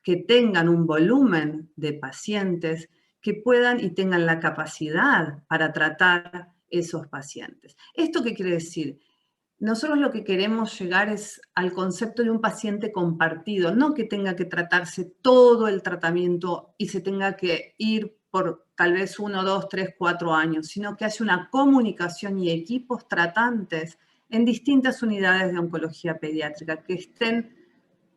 que tengan un volumen de pacientes que puedan y tengan la capacidad para tratar esos pacientes. ¿Esto qué quiere decir? Nosotros lo que queremos llegar es al concepto de un paciente compartido, no que tenga que tratarse todo el tratamiento y se tenga que ir por tal vez 1, 2, 3, 4 años, sino que haya una comunicación y equipos tratantes en distintas unidades de oncología pediátrica que estén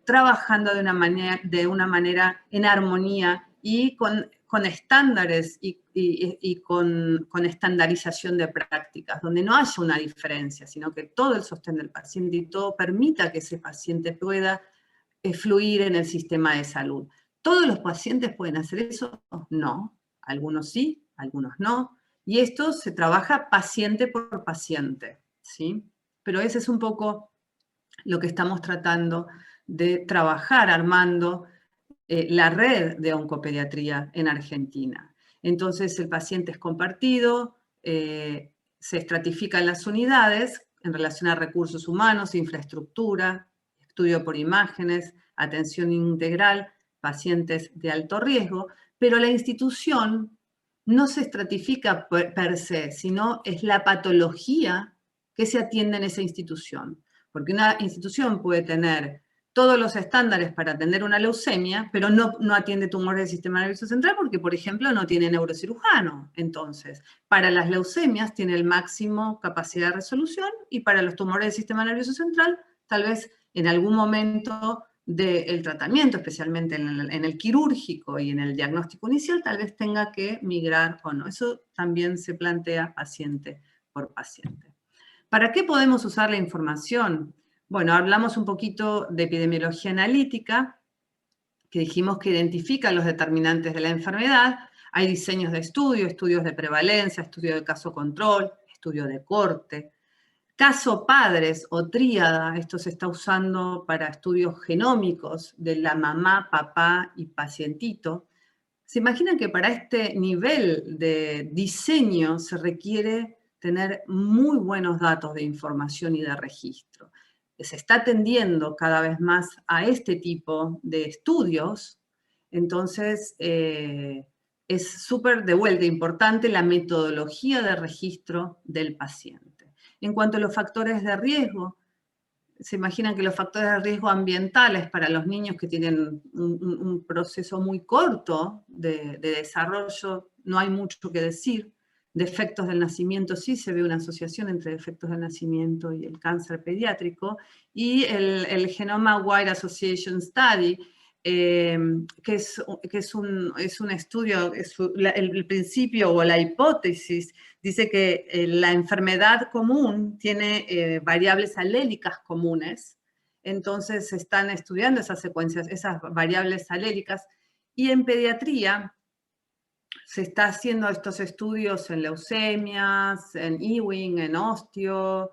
trabajando de una manera en armonía y con estándares y con estandarización de prácticas, donde no haya una diferencia, sino que todo el sostén del paciente y todo permita que ese paciente pueda fluir en el sistema de salud. ¿Todos los pacientes pueden hacer eso? No. Algunos sí, algunos no. Y esto se trabaja paciente por paciente, ¿sí? Pero ese es un poco lo que estamos tratando de trabajar armando la red de oncopediatría en Argentina. Entonces el paciente es compartido, se estratifican las unidades en relación a recursos humanos, infraestructura, estudio por imágenes, atención integral, pacientes de alto riesgo, pero la institución no se estratifica per se, sino es la patología que se atiende en esa institución. Porque una institución puede tener todos los estándares para atender una leucemia, pero no atiende tumores del sistema nervioso central porque, por ejemplo, no tiene neurocirujano. Entonces, para las leucemias tiene el máximo capacidad de resolución y para los tumores del sistema nervioso central, tal vez en algún momento del tratamiento, especialmente en el quirúrgico y en el diagnóstico inicial, tal vez tenga que migrar o no. Eso también se plantea paciente por paciente. ¿Para qué podemos usar la información? Bueno, hablamos un poquito de epidemiología analítica, que dijimos que identifica los determinantes de la enfermedad. Hay diseños de estudios de prevalencia, estudio de caso control, estudio de corte. Caso padres o tríada, esto se está usando para estudios genómicos de la mamá, papá y pacientito. ¿Se imaginan que para este nivel de diseño se requiere tener muy buenos datos de información y de registro? se está tendiendo cada vez más a este tipo de estudios, entonces es súper de vuelta importante la metodología de registro del paciente. En cuanto a los factores de riesgo, se imaginan que los factores de riesgo ambientales para los niños que tienen un proceso muy corto de desarrollo, no hay mucho que decir. Defectos del nacimiento, sí se ve una asociación entre defectos del nacimiento y el cáncer pediátrico, y el Genoma Wide Association Study, que es un estudio, el principio o la hipótesis, dice que la enfermedad común tiene variables alélicas comunes, entonces se están estudiando esas secuencias, esas variables alélicas, y en pediatría se está haciendo estos estudios en leucemias, en Ewing, en osteo,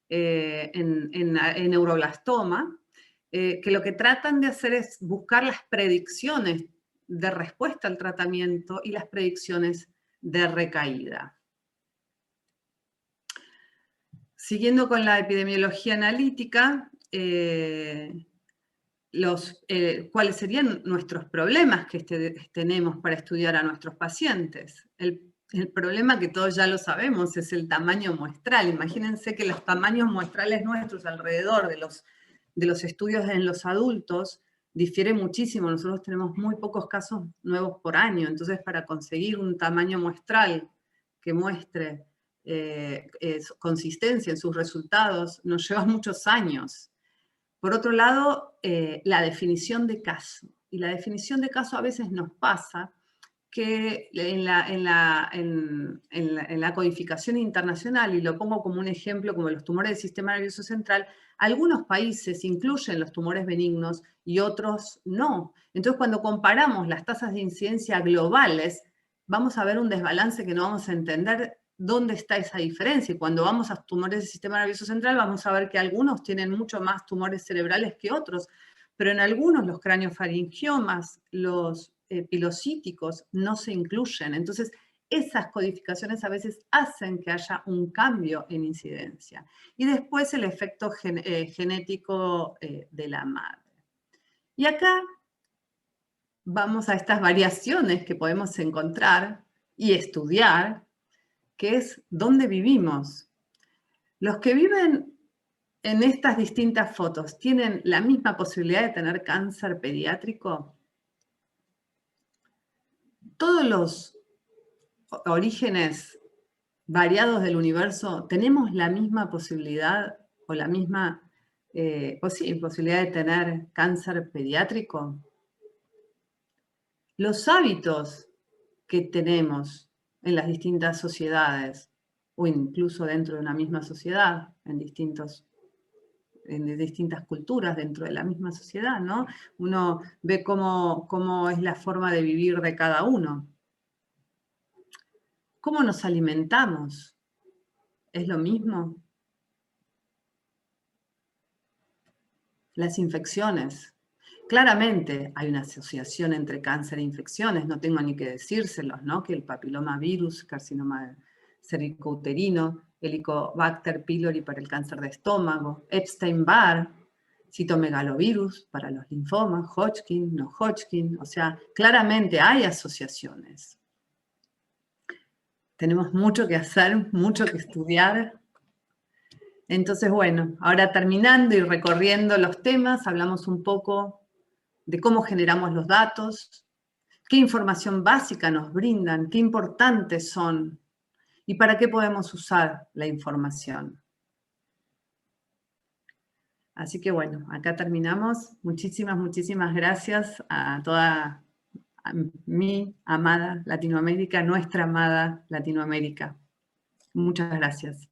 en neuroblastoma, que lo que tratan de hacer es buscar las predicciones de respuesta al tratamiento y las predicciones de recaída. Siguiendo con la epidemiología analítica, cuáles serían nuestros problemas que tenemos para estudiar a nuestros pacientes. El problema, que todos ya lo sabemos, es el tamaño muestral. Imagínense que los tamaños muestrales nuestros alrededor de los estudios en los adultos difieren muchísimo. Nosotros tenemos muy pocos casos nuevos por año, entonces para conseguir un tamaño muestral que muestre consistencia en sus resultados nos lleva muchos años. Por otro lado, la definición de caso. Y la definición de caso a veces nos pasa que en la codificación internacional, y lo pongo como un ejemplo, como los tumores del sistema nervioso central, algunos países incluyen los tumores benignos y otros no. Entonces, cuando comparamos las tasas de incidencia globales, vamos a ver un desbalance que no vamos a entender dónde está esa diferencia. Y cuando vamos a tumores del sistema nervioso central, vamos a ver que algunos tienen mucho más tumores cerebrales que otros, pero en algunos los craniofaringiomas, los pilocíticos no se incluyen. Entonces, esas codificaciones a veces hacen que haya un cambio en incidencia. Y después el efecto genético de la madre. Y acá vamos a estas variaciones que podemos encontrar y estudiar, que es dónde vivimos. Los que viven en estas distintas fotos, ¿tienen la misma posibilidad de tener cáncer pediátrico? Todos los orígenes variados del universo, ¿tenemos la misma posibilidad o la misma posibilidad de tener cáncer pediátrico? Los hábitos que tenemos en las distintas sociedades, o incluso dentro de una misma sociedad, en distintas culturas dentro de la misma sociedad, ¿no? Uno ve cómo es la forma de vivir de cada uno. ¿Cómo nos alimentamos? ¿Es lo mismo? Las infecciones. Claramente hay una asociación entre cáncer e infecciones, no tengo ni que decírselos, ¿no? Que el papilomavirus, carcinoma cervicouterino, Helicobacter pylori para el cáncer de estómago, Epstein-Barr, citomegalovirus para los linfomas, Hodgkin, no Hodgkin, o sea, claramente hay asociaciones. Tenemos mucho que hacer, mucho que estudiar. Entonces, bueno, ahora terminando y recorriendo los temas, hablamos un poco de cómo generamos los datos, qué información básica nos brindan, qué importantes son y para qué podemos usar la información. Así que bueno, acá terminamos. Muchísimas gracias a toda mi amada Latinoamérica, nuestra amada Latinoamérica. Muchas gracias.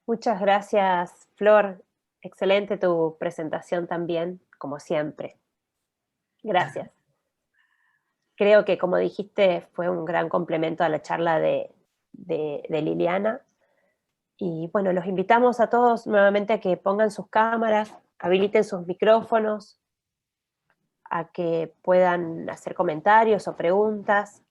Muchas gracias, Flor. Excelente tu presentación también, como siempre. Gracias. Creo que, como dijiste, fue un gran complemento a la charla de Liliana. Y bueno, los invitamos a todos nuevamente a que pongan sus cámaras, habiliten sus micrófonos, a que puedan hacer comentarios o preguntas.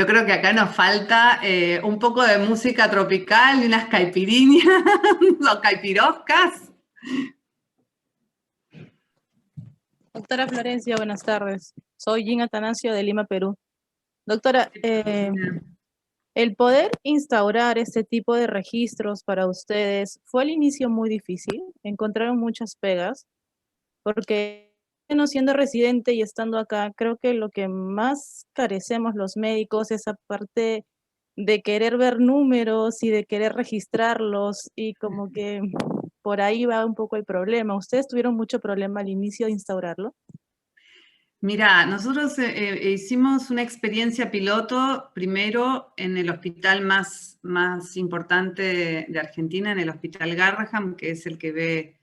Yo creo que acá nos falta un poco de música tropical y unas caipirinhas o caipiroscas. Doctora Florencia, buenas tardes. Soy Jean Atanasio de Lima, Perú. Doctora, el poder instaurar este tipo de registros para ustedes fue al inicio muy difícil. Encontraron muchas pegas, porque no siendo residente y estando acá, creo que lo que más carecemos los médicos es aparte de querer ver números y de querer registrarlos, y como que por ahí va un poco el problema. ¿Ustedes tuvieron mucho problema al inicio de instaurarlo? Mira, nosotros hicimos una experiencia piloto primero en el hospital más importante de Argentina, en el Hospital Garrahan, que es el que ve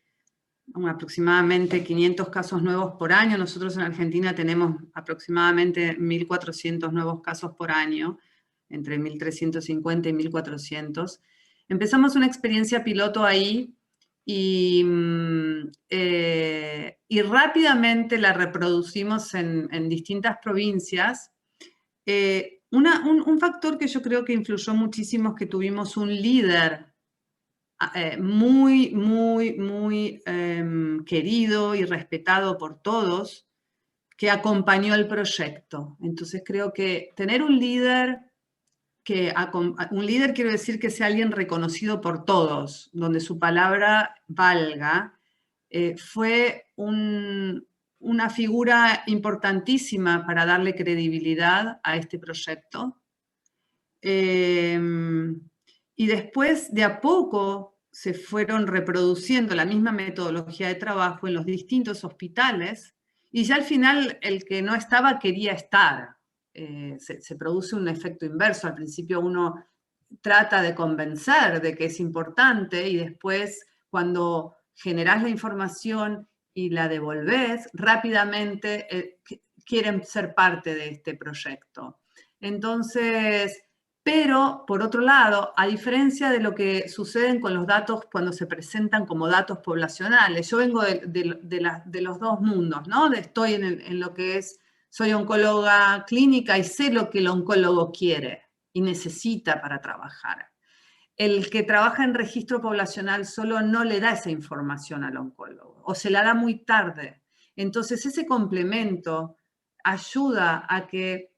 aproximadamente 500 casos nuevos por año. Nosotros en Argentina tenemos aproximadamente 1.400 nuevos casos por año, entre 1.350 y 1.400. Empezamos una experiencia piloto ahí y rápidamente la reproducimos en distintas provincias. Un factor que yo creo que influyó muchísimo es que tuvimos un líder muy querido y respetado por todos, que acompañó el proyecto. Entonces creo que tener un líder quiero decir que sea alguien reconocido por todos, donde su palabra valga, fue una figura importantísima para darle credibilidad a este proyecto. Y después, de a poco, se fueron reproduciendo la misma metodología de trabajo en los distintos hospitales, y ya al final el que no estaba quería estar. Se produce un efecto inverso. Al principio uno trata de convencer de que es importante, y después cuando generás la información y la devolvés, rápidamente quieren ser parte de este proyecto. Entonces, pero, por otro lado, a diferencia de lo que sucede con los datos cuando se presentan como datos poblacionales, yo vengo de los dos mundos, ¿no? Estoy en lo que es, soy oncóloga clínica y sé lo que el oncólogo quiere y necesita para trabajar. El que trabaja en registro poblacional solo no le da esa información al oncólogo, o se la da muy tarde. Entonces, ese complemento ayuda a que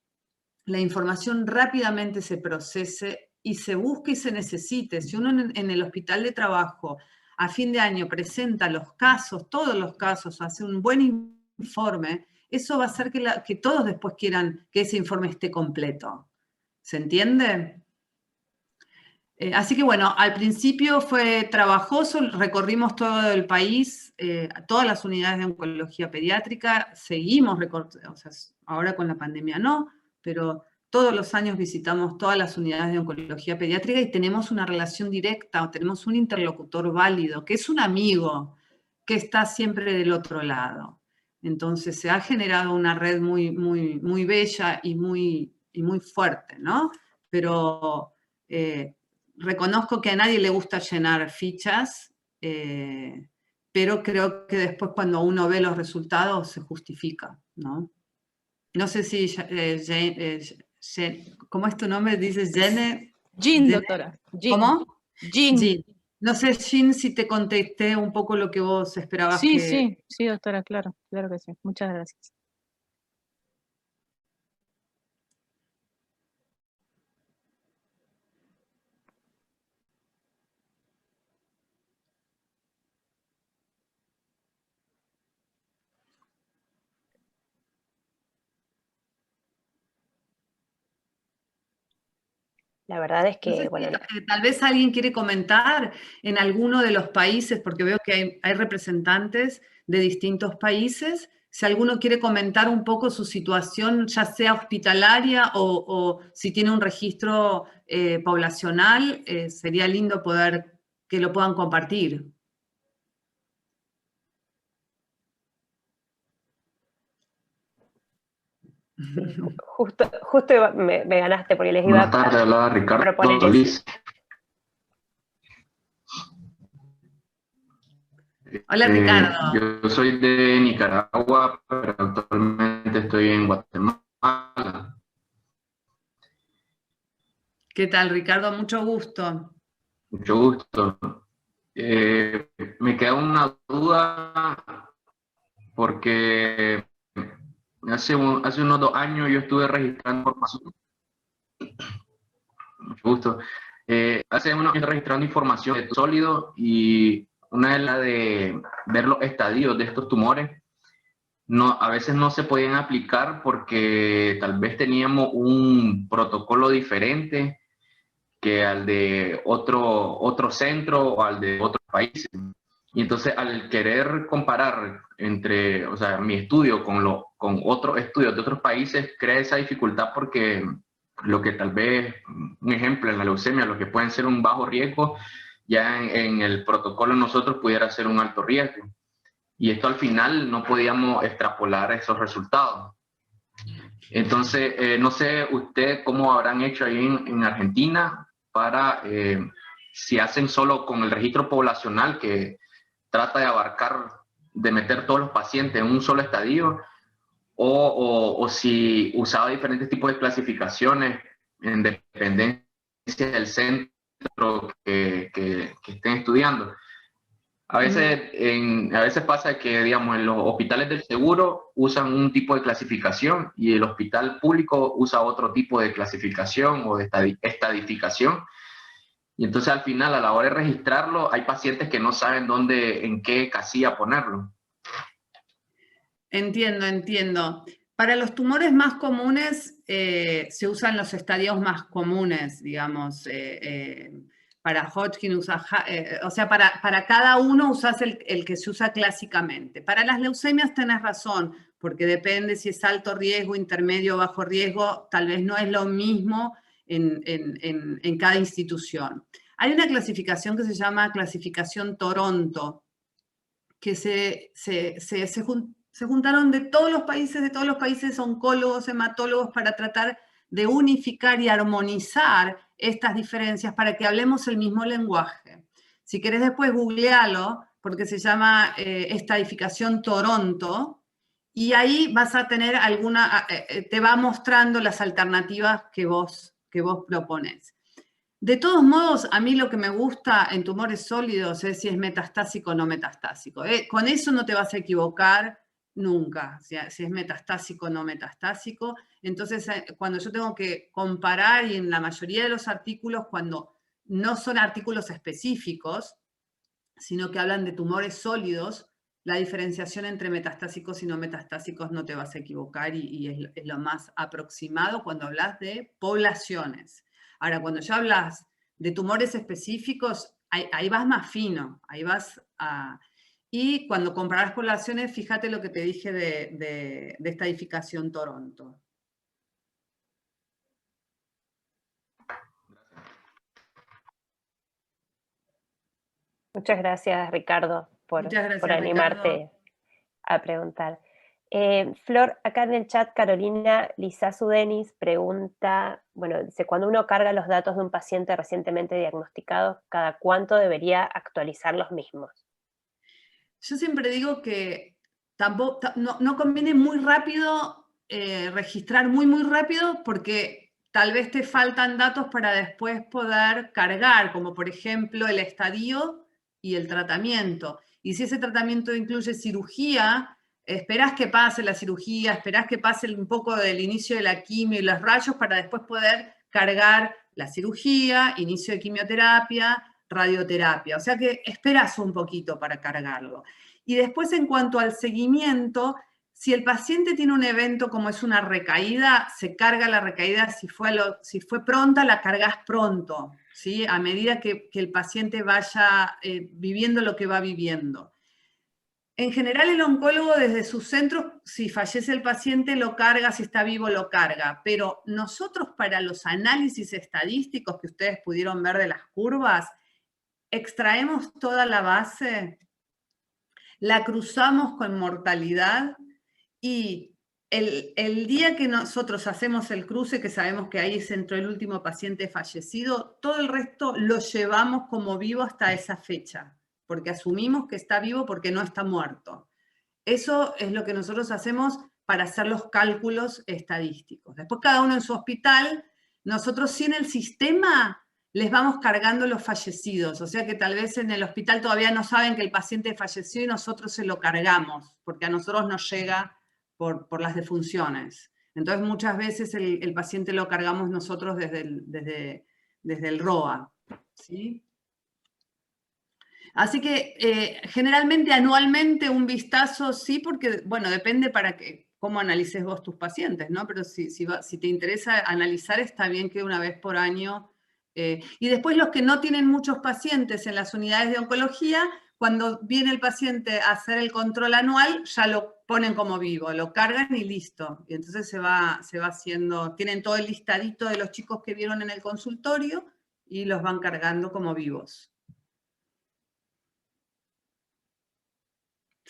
la información rápidamente se procese y se busque y se necesite. Si uno en el hospital de trabajo a fin de año presenta los casos, todos los casos, hace un buen informe, eso va a hacer que todos después quieran que ese informe esté completo. ¿Se entiende? Así que bueno, al principio fue trabajoso, recorrimos todo el país, todas las unidades de oncología pediátrica, seguimos recorriendo, o sea, ahora con la pandemia no, pero todos los años visitamos todas las unidades de oncología pediátrica y tenemos una relación directa, o tenemos un interlocutor válido, que es un amigo, que está siempre del otro lado. Entonces se ha generado una red muy bella y muy fuerte, ¿no? Pero reconozco que a nadie le gusta llenar fichas, pero creo que después cuando uno ve los resultados se justifica, ¿no? No sé si ¿cómo es tu nombre? ¿Dices Jene? Jean, doctora. Jean. ¿Cómo? Jean. Jean. No sé, Jean, si te contesté un poco lo que vos esperabas. Sí, doctora, claro que sí. Muchas gracias. La verdad es que, No sé bueno... si, tal vez alguien quiere comentar en alguno de los países, porque veo que hay representantes de distintos países. Si alguno quiere comentar un poco su situación, ya sea hospitalaria o si tiene un registro poblacional, sería lindo poder que lo puedan compartir. Sí, justo me ganaste porque les iba Buenas tardes, hablaba Ricardo Solís. Hola, Ricardo. Yo soy de Nicaragua, pero actualmente estoy en Guatemala. ¿Qué tal, Ricardo? Mucho gusto. Mucho gusto. Me queda una duda porque hace unos 2 años yo estuve registrando información. Mucho gusto. Hace unos años registrando información de sólido y una es la de ver los estadios de estos tumores. No, a veces no se podían aplicar porque tal vez teníamos un protocolo diferente que al de otro centro o al de otros países. Y entonces al querer comparar entre, o sea, mi estudio con otros estudios de otros países, crea esa dificultad porque lo que tal vez, un ejemplo en la leucemia, lo que pueden ser un bajo riesgo, ya en el protocolo nosotros pudiera ser un alto riesgo. Y esto al final no podíamos extrapolar esos resultados. Entonces, no sé usted cómo habrán hecho ahí en Argentina para, si hacen solo con el registro poblacional que trata de abarcar, de meter todos los pacientes en un solo estadio, o si usaba diferentes tipos de clasificaciones en dependencia del centro que estén estudiando. A veces pasa que, digamos, en los hospitales del seguro usan un tipo de clasificación y el hospital público usa otro tipo de clasificación o de estadificación. Y entonces al final, a la hora de registrarlo, hay pacientes que no saben en qué casilla ponerlo. Entiendo. Para los tumores más comunes se usan los estadios más comunes, digamos. Para Hodgkin usa, o sea, para cada uno usas el que se usa clásicamente. Para las leucemias tenés razón, porque depende si es alto riesgo, intermedio o bajo riesgo, tal vez no es lo mismo en cada institución. Hay una clasificación que se llama clasificación Toronto, que se juntaron de todos los países oncólogos, hematólogos, para tratar de unificar y armonizar estas diferencias para que hablemos el mismo lenguaje. Si querés después googlealo, porque se llama estadificación Toronto, y ahí vas a tener te va mostrando las alternativas que vos propones. De todos modos, a mí lo que me gusta en tumores sólidos es si es metastásico o no metastásico. Con eso no te vas a equivocar nunca, si es metastásico o no metastásico. Entonces, cuando yo tengo que comparar, y en la mayoría de los artículos, cuando no son artículos específicos, sino que hablan de tumores sólidos, la diferenciación entre metastásicos y no metastásicos no te vas a equivocar y es lo más aproximado cuando hablas de poblaciones. Ahora, cuando ya hablas de tumores específicos, ahí vas más fino, ahí vas a... Y cuando comparás poblaciones, fíjate lo que te dije de estadificación Toronto. Muchas gracias, Ricardo, por animarte, Ricardo, a preguntar. Flor, acá en el chat, Carolina Lizazu Denis pregunta, bueno, dice, cuando uno carga los datos de un paciente recientemente diagnosticado, ¿cada cuánto debería actualizar los mismos? Yo siempre digo que no conviene muy rápido registrar muy rápido, porque tal vez te faltan datos para después poder cargar, como por ejemplo el estadio y el tratamiento. Y si ese tratamiento incluye cirugía, esperás que pase la cirugía, esperás que pase un poco del inicio de la quimio y los rayos para después poder cargar la cirugía, inicio de quimioterapia, radioterapia. O sea que esperas un poquito para cargarlo. Y después, en cuanto al seguimiento, si el paciente tiene un evento como es una recaída, se carga la recaída. Si fue pronta, la cargas pronto, ¿sí? A medida que el paciente vaya viviendo lo que va viviendo. En general, el oncólogo desde sus centros, si fallece el paciente, lo carga, si está vivo, lo carga. Pero nosotros, para los análisis estadísticos que ustedes pudieron ver de las curvas, extraemos toda la base, la cruzamos con mortalidad, y el día que nosotros hacemos el cruce, que sabemos que ahí se entró el último paciente fallecido, todo el resto lo llevamos como vivo hasta esa fecha, porque asumimos que está vivo porque no está muerto. Eso es lo que nosotros hacemos para hacer los cálculos estadísticos. Después cada uno en su hospital nosotros sí en el sistema les vamos cargando los fallecidos, o sea que tal vez en el hospital todavía no saben que el paciente falleció y nosotros se lo cargamos, porque a nosotros nos llega por las defunciones. Entonces muchas veces el paciente lo cargamos nosotros desde el ROA, ¿sí? Así que generalmente anualmente un vistazo sí, porque bueno, depende para cómo analices vos tus pacientes, ¿no? Pero si te interesa analizar, está bien que una vez por año. Y después los que no tienen muchos pacientes en las unidades de oncología, cuando viene el paciente a hacer el control anual, ya lo ponen como vivo, lo cargan y listo. Y entonces se va haciendo, tienen todo el listadito de los chicos que vieron en el consultorio y los van cargando como vivos.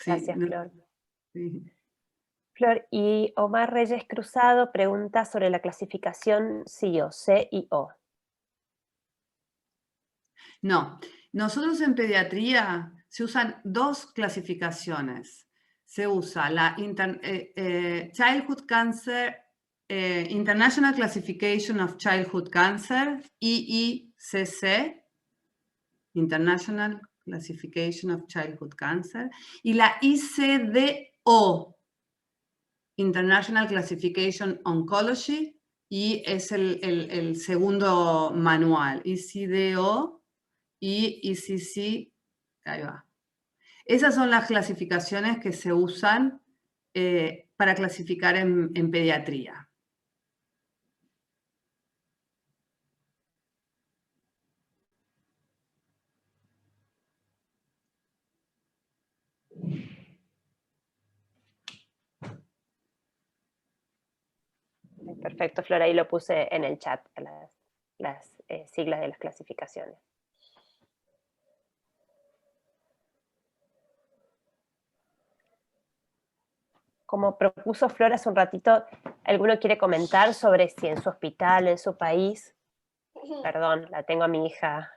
Gracias, Sí, Flor. Sí. Flor, y Omar Reyes Cruzado pregunta sobre la clasificación CIO, C y O. No, nosotros en pediatría se usan dos clasificaciones. Se usa la Childhood Cancer, International Classification of Childhood Cancer, IICC, International Classification of Childhood Cancer, y la ICDO, International Classification Oncology, y es el segundo manual, ICDO y ICC, ahí va. Esas son las clasificaciones que se usan para clasificar en pediatría. Perfecto, Flor, ahí lo puse en el chat, las siglas de las clasificaciones. Como propuso Flor hace un ratito, ¿alguno quiere comentar sobre si en su hospital, en su país? Perdón, la tengo a mi hija.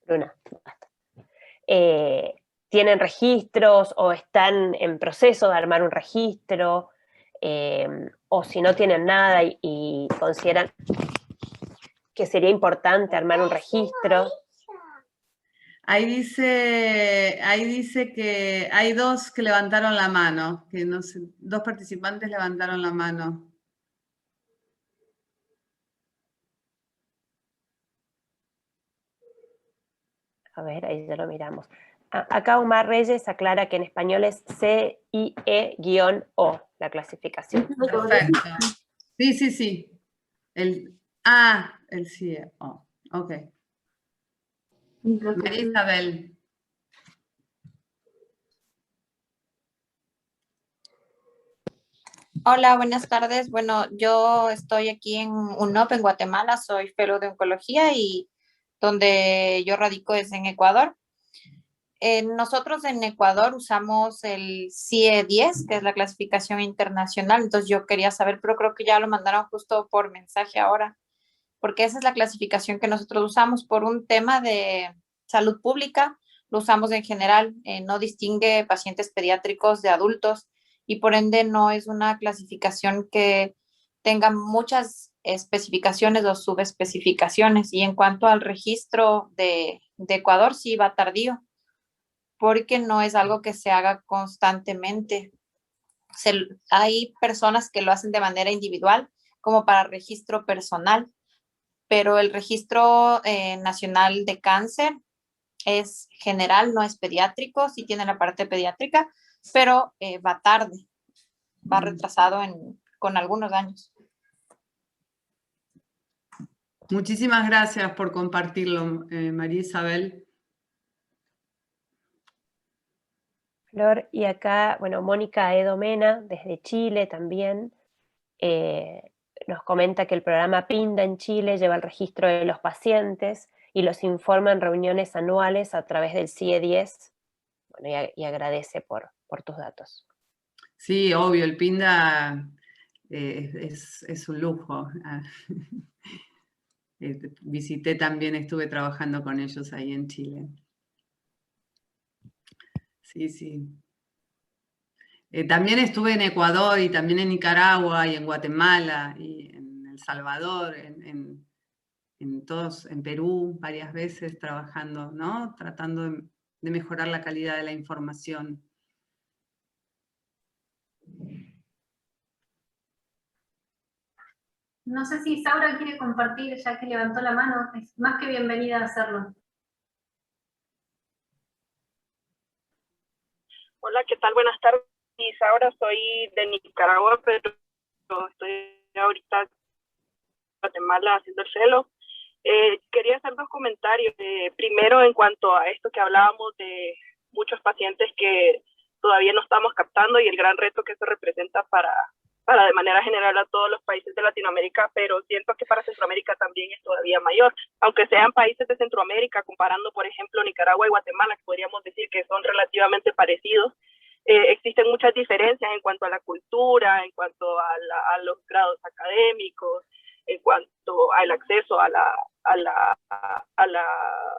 Luna. ¿Tienen registros o están en proceso de armar un registro? O si no tienen nada y consideran que sería importante armar un registro. Ahí dice que hay dos que levantaron la mano, que no sé, dos participantes levantaron la mano. A ver, ahí ya lo miramos. Acá Omar Reyes aclara que en español es CIE-O, la clasificación. Perfecto. Sí. El CIE-O. Ok. María Isabel. Hola, buenas tardes. Bueno, yo estoy aquí en UNOP, en Guatemala, soy fellow de oncología y donde yo radico es en Ecuador. Nosotros en Ecuador usamos el CIE-10, que es la clasificación internacional, entonces yo quería saber, pero creo que ya lo mandaron justo por mensaje ahora, porque esa es la clasificación que nosotros usamos por un tema de salud pública, lo usamos en general, no distingue pacientes pediátricos de adultos y por ende no es una clasificación que tenga muchas especificaciones o subespecificaciones. Y en cuanto al registro de Ecuador, sí va tardío, porque no es algo que se haga constantemente. Hay personas que lo hacen de manera individual, como para registro personal, pero el registro nacional de cáncer es general, no es pediátrico, sí tiene la parte pediátrica, pero va tarde, va retrasado con algunos años. Muchísimas gracias por compartirlo, María Isabel. Flor, y acá, bueno, Mónica Edomena, desde Chile también, nos comenta que el programa PINDA en Chile lleva el registro de los pacientes y los informa en reuniones anuales a través del CIE-10. Bueno, y agradece por tus datos. Sí, obvio, el PINDA es un lujo. Visité también, estuve trabajando con ellos ahí en Chile. Sí. También estuve en Ecuador y también en Nicaragua y en Guatemala y en El Salvador, en Perú, varias veces trabajando, ¿no? Tratando de mejorar la calidad de la información. No sé si Saura quiere compartir, ya que levantó la mano, es más que bienvenida a hacerlo. Hola, ¿qué tal? Buenas tardes. Saura, soy de Nicaragua, pero estoy ahorita en Guatemala haciendo el celo. Quería hacer dos comentarios. Primero, en cuanto a esto que hablábamos de muchos pacientes que todavía no estamos captando y el gran reto que eso representa para de manera general a todos los países de Latinoamérica, pero siento que para Centroamérica también es todavía mayor. Aunque sean países de Centroamérica, comparando, por ejemplo, Nicaragua y Guatemala, que podríamos decir que son relativamente parecidos, existen muchas diferencias en cuanto a la cultura, en cuanto a los grados académicos, en cuanto al acceso a la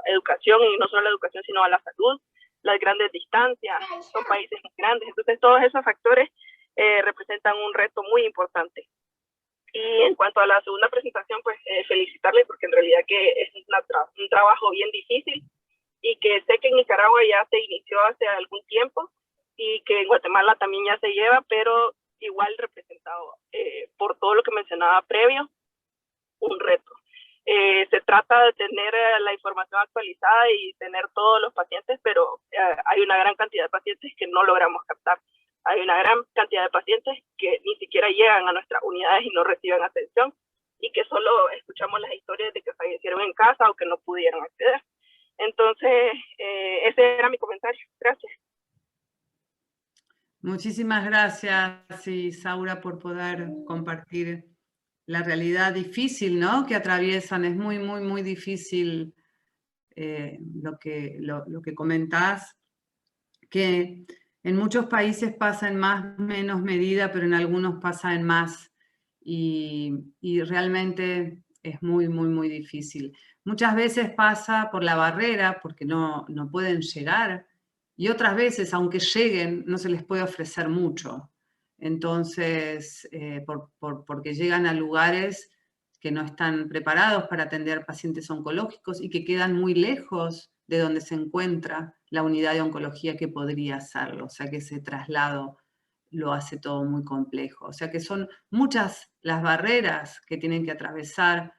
educación, y no solo a la educación, sino a la salud, las grandes distancias, son países muy grandes. Entonces, todos esos factores representan un reto muy importante. Y en cuanto a la segunda presentación, pues felicitarle, porque en realidad que es un trabajo bien difícil, y que sé que en Nicaragua ya se inició hace algún tiempo, y que en Guatemala también ya se lleva, pero igual representado por todo lo que mencionaba previo, un reto. Se trata de tener la información actualizada y tener todos los pacientes, pero hay una gran cantidad de pacientes que no logramos captar. Hay una gran cantidad de pacientes que ni siquiera llegan a nuestras unidades y no reciben atención, y que solo escuchamos las historias de que fallecieron en casa o que no pudieron acceder. Entonces, ese era mi comentario. Gracias. Muchísimas gracias, Saura, por poder compartir la realidad difícil, ¿no?, que atraviesan. Es muy, muy, muy difícil lo que comentás, que en muchos países pasa en más, menos medida, pero en algunos pasa en más, y realmente es muy, muy, muy difícil. Muchas veces pasa por la barrera, porque no pueden llegar, y otras veces, aunque lleguen, no se les puede ofrecer mucho. Entonces, porque llegan a lugares que no están preparados para atender pacientes oncológicos y que quedan muy lejos de donde se encuentra la unidad de oncología que podría hacerlo. O sea que ese traslado lo hace todo muy complejo. O sea que son muchas las barreras que tienen que atravesar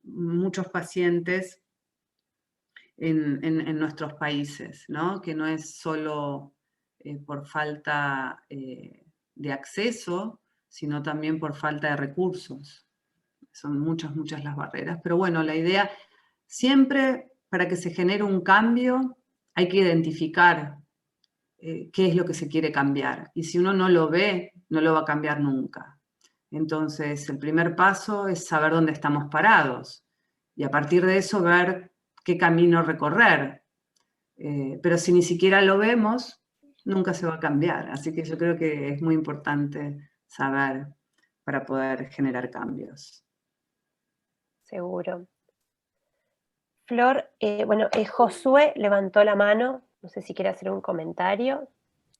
muchos pacientes en nuestros países, ¿no? Que no es solo por falta de acceso, sino también por falta de recursos. Son muchas, muchas las barreras. Pero bueno, la idea, siempre para que se genere un cambio, hay que identificar qué es lo que se quiere cambiar. Y si uno no lo ve, no lo va a cambiar nunca. Entonces, el primer paso es saber dónde estamos parados. Y a partir de eso, ver qué camino recorrer. Pero si ni siquiera lo vemos, nunca se va a cambiar. Así que yo creo que es muy importante saber para poder generar cambios. Seguro. Flor, Josué levantó la mano, no sé si quiere hacer un comentario.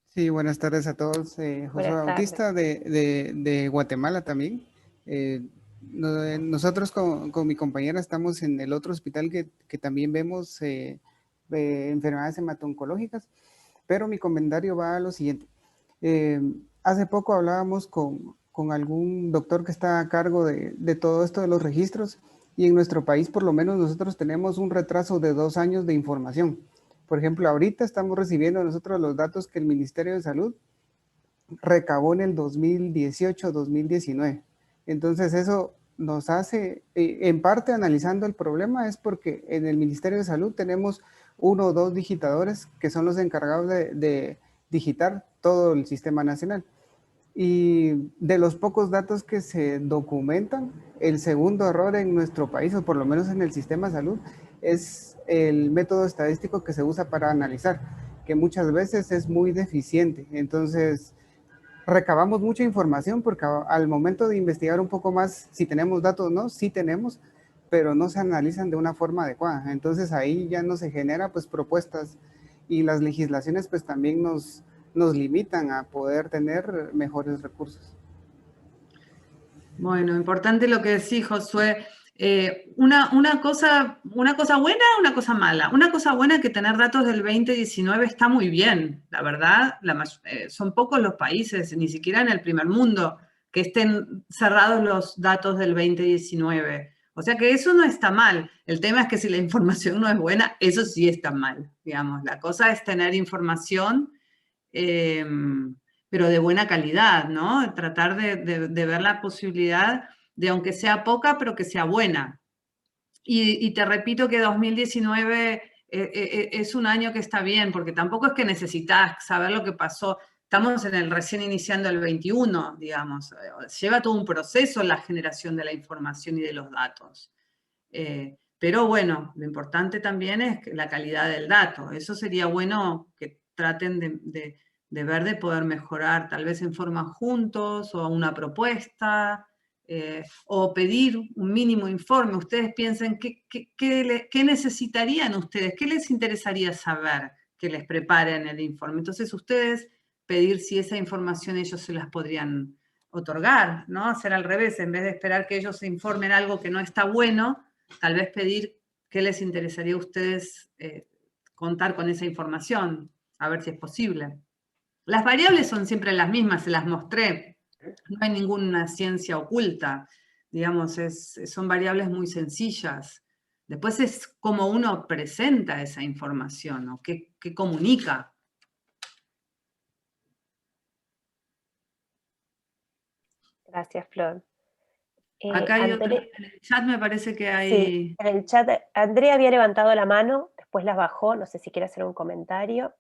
Sí, buenas tardes a todos. Josué Bautista de Guatemala también. Nosotros con mi compañera estamos en el otro hospital que también vemos enfermedades hemato-oncológicas, pero mi comentario va a lo siguiente. Hace poco hablábamos con algún doctor que está a cargo de todo esto de los registros, y en nuestro país por lo menos nosotros tenemos un retraso de 2 años de información. Por ejemplo, ahorita estamos recibiendo nosotros los datos que el Ministerio de Salud recabó en el 2018-2019. Entonces eso nos hace, en parte analizando el problema, es porque en el Ministerio de Salud tenemos 1 o 2 digitadores que son los encargados de digitar todo el sistema nacional. Y de los pocos datos que se documentan, el segundo error en nuestro país, o por lo menos en el sistema de salud, es el método estadístico que se usa para analizar, que muchas veces es muy deficiente. Entonces, recabamos mucha información porque al momento de investigar un poco más, si tenemos datos o no, sí tenemos, pero no se analizan de una forma adecuada. Entonces, ahí ya no se genera pues propuestas, y las legislaciones pues también nos limitan a poder tener mejores recursos. Bueno, importante lo que decís, Josué. Una cosa buena, una cosa mala. Una cosa buena es que tener datos del 2019 está muy bien, la verdad. Son pocos los países, ni siquiera en el primer mundo, que estén cerrados los datos del 2019. O sea que eso no está mal. El tema es que si la información no es buena, eso sí está mal, digamos. La cosa es tener información, pero de buena calidad, ¿no? Tratar de ver la posibilidad de, aunque sea poca, pero que sea buena. Y te repito que 2019 es un año que está bien, porque tampoco es que necesitas saber lo que pasó. Estamos recién iniciando el 21, digamos. Lleva todo un proceso la generación de la información y de los datos. Pero bueno, lo importante también es la calidad del dato. Eso sería bueno que traten de ver de poder mejorar, tal vez en forma juntos o una propuesta, o pedir un mínimo informe. Ustedes piensen qué necesitarían ustedes, qué les interesaría saber que les preparen el informe. Entonces ustedes pedir si esa información ellos se las podrían otorgar, ¿no? Hacer al revés, en vez de esperar que ellos se informen algo que no está bueno, tal vez pedir qué les interesaría a ustedes contar con esa información, a ver si es posible. Las variables son siempre las mismas, se las mostré. No hay ninguna ciencia oculta, digamos, son variables muy sencillas. Después es cómo uno presenta esa información, o qué comunica. Gracias, Flor. Acá hay otra, en el chat me parece que hay... Sí, en el chat Andrea había levantado la mano, después la bajó, no sé si quiere hacer un comentario.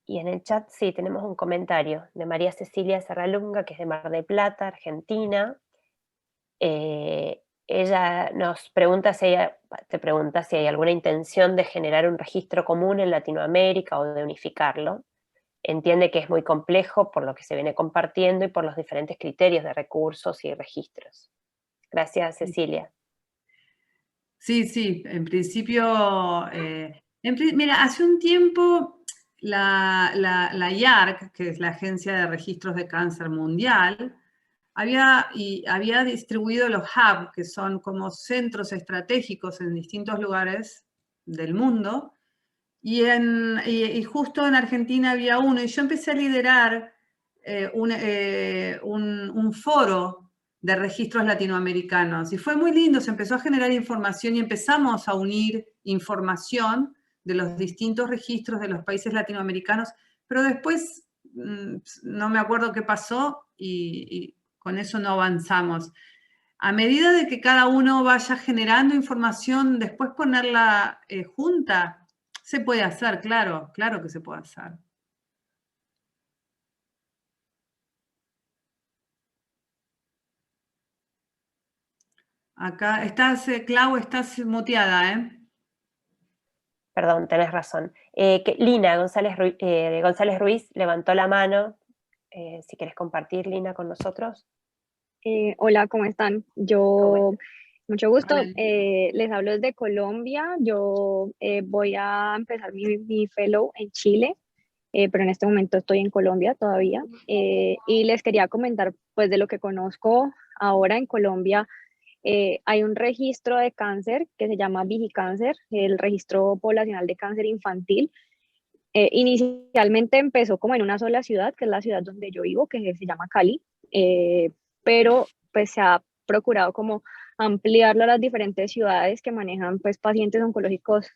Y en el chat sí, tenemos un comentario de María Cecilia Serralunga, que es de Mar del Plata, Argentina. Ella nos pregunta te pregunta si hay alguna intención de generar un registro común en Latinoamérica o de unificarlo. Entiende que es muy complejo por lo que se viene compartiendo y por los diferentes criterios de recursos y registros. Gracias, Cecilia. Sí, en principio, mira, hace un tiempo la IARC, que es la Agencia de Registros de Cáncer Mundial, había distribuido los hubs, que son como centros estratégicos en distintos lugares del mundo, y justo en Argentina había uno, y yo empecé a liderar un foro de registros latinoamericanos, y fue muy lindo, se empezó a generar información y empezamos a unir información de los distintos registros de los países latinoamericanos, pero después no me acuerdo qué pasó y con eso no avanzamos. A medida de que cada uno vaya generando información, después ponerla junta, se puede hacer, claro que se puede hacer. Acá estás, Clau, estás muteada, ¿eh? Perdón, tenés razón. Lina González Ruiz levantó la mano. Si querés compartir, Lina, con nosotros. Hola, ¿cómo están? Mucho gusto. Les hablo desde Colombia. Yo voy a empezar mi fellow en Chile, pero en este momento estoy en Colombia todavía. Y les quería comentar, pues, de lo que conozco ahora en Colombia. Hay un registro de cáncer que se llama Vigicáncer, el Registro Poblacional de Cáncer Infantil. Inicialmente empezó como en una sola ciudad, que es la ciudad donde yo vivo, que se llama Cali, pero pues se ha procurado como ampliarlo a las diferentes ciudades que manejan pues pacientes oncológicos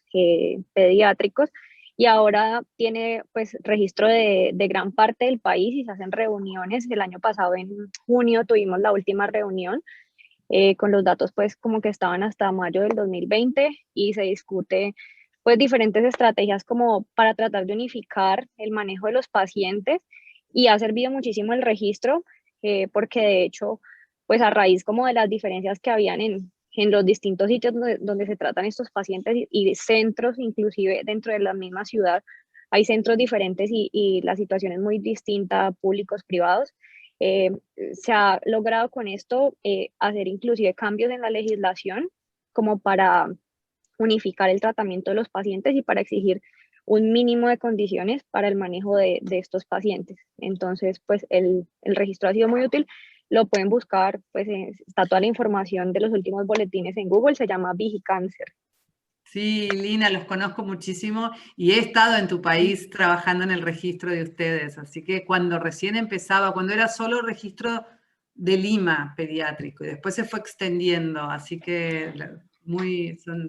pediátricos, y ahora tiene pues registro de gran parte del país y se hacen reuniones. El año pasado en junio tuvimos la última reunión con los datos pues como que estaban hasta mayo del 2020, y se discute pues diferentes estrategias como para tratar de unificar el manejo de los pacientes, y ha servido muchísimo el registro porque de hecho pues a raíz como de las diferencias que habían en los distintos sitios donde se tratan estos pacientes y centros, inclusive dentro de la misma ciudad hay centros diferentes y la situación es muy distinta, públicos, privados. Se ha logrado con esto hacer inclusive cambios en la legislación como para unificar el tratamiento de los pacientes y para exigir un mínimo de condiciones para el manejo de estos pacientes. Entonces, pues el registro ha sido muy útil. lo pueden buscar, pues está toda la información de los últimos boletines en Google, se llama Vigicáncer. Sí, Lina, los conozco muchísimo y he estado en tu país trabajando en el registro de ustedes, así que cuando recién empezaba, cuando era solo registro de Lima pediátrico y después se fue extendiendo, así que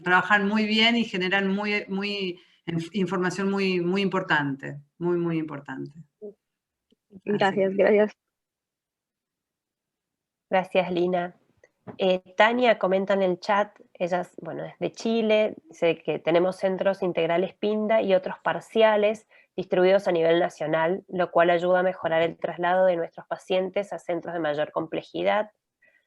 trabajan muy bien y generan información muy importante, muy importante. Gracias, gracias. Gracias, Lina. Tania comenta en el chat, ella es de Chile, dice que tenemos centros integrales PINDA y otros parciales distribuidos a nivel nacional, lo cual ayuda a mejorar el traslado de nuestros pacientes a centros de mayor complejidad.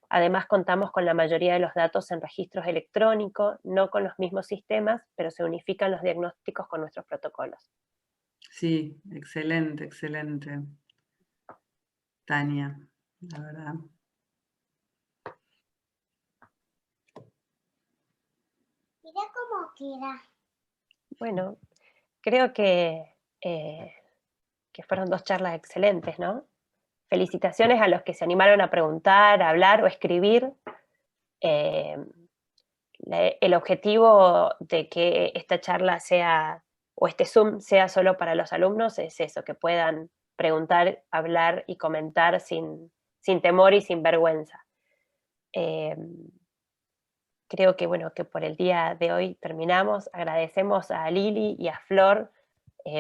Además, contamos con la mayoría de los datos en registros electrónicos, no con los mismos sistemas, pero se unifican los diagnósticos con nuestros protocolos. Sí, excelente, excelente. Tania, la verdad. Mira cómo queda. Bueno, creo que fueron 2 charlas excelentes, ¿no? Felicitaciones a los que se animaron a preguntar, a hablar o escribir. El objetivo de que esta charla sea, o este Zoom sea solo para los alumnos, es eso, que puedan preguntar, hablar y comentar sin temor y sin vergüenza. Creo que, que por el día de hoy terminamos. Agradecemos a Lili y a Flor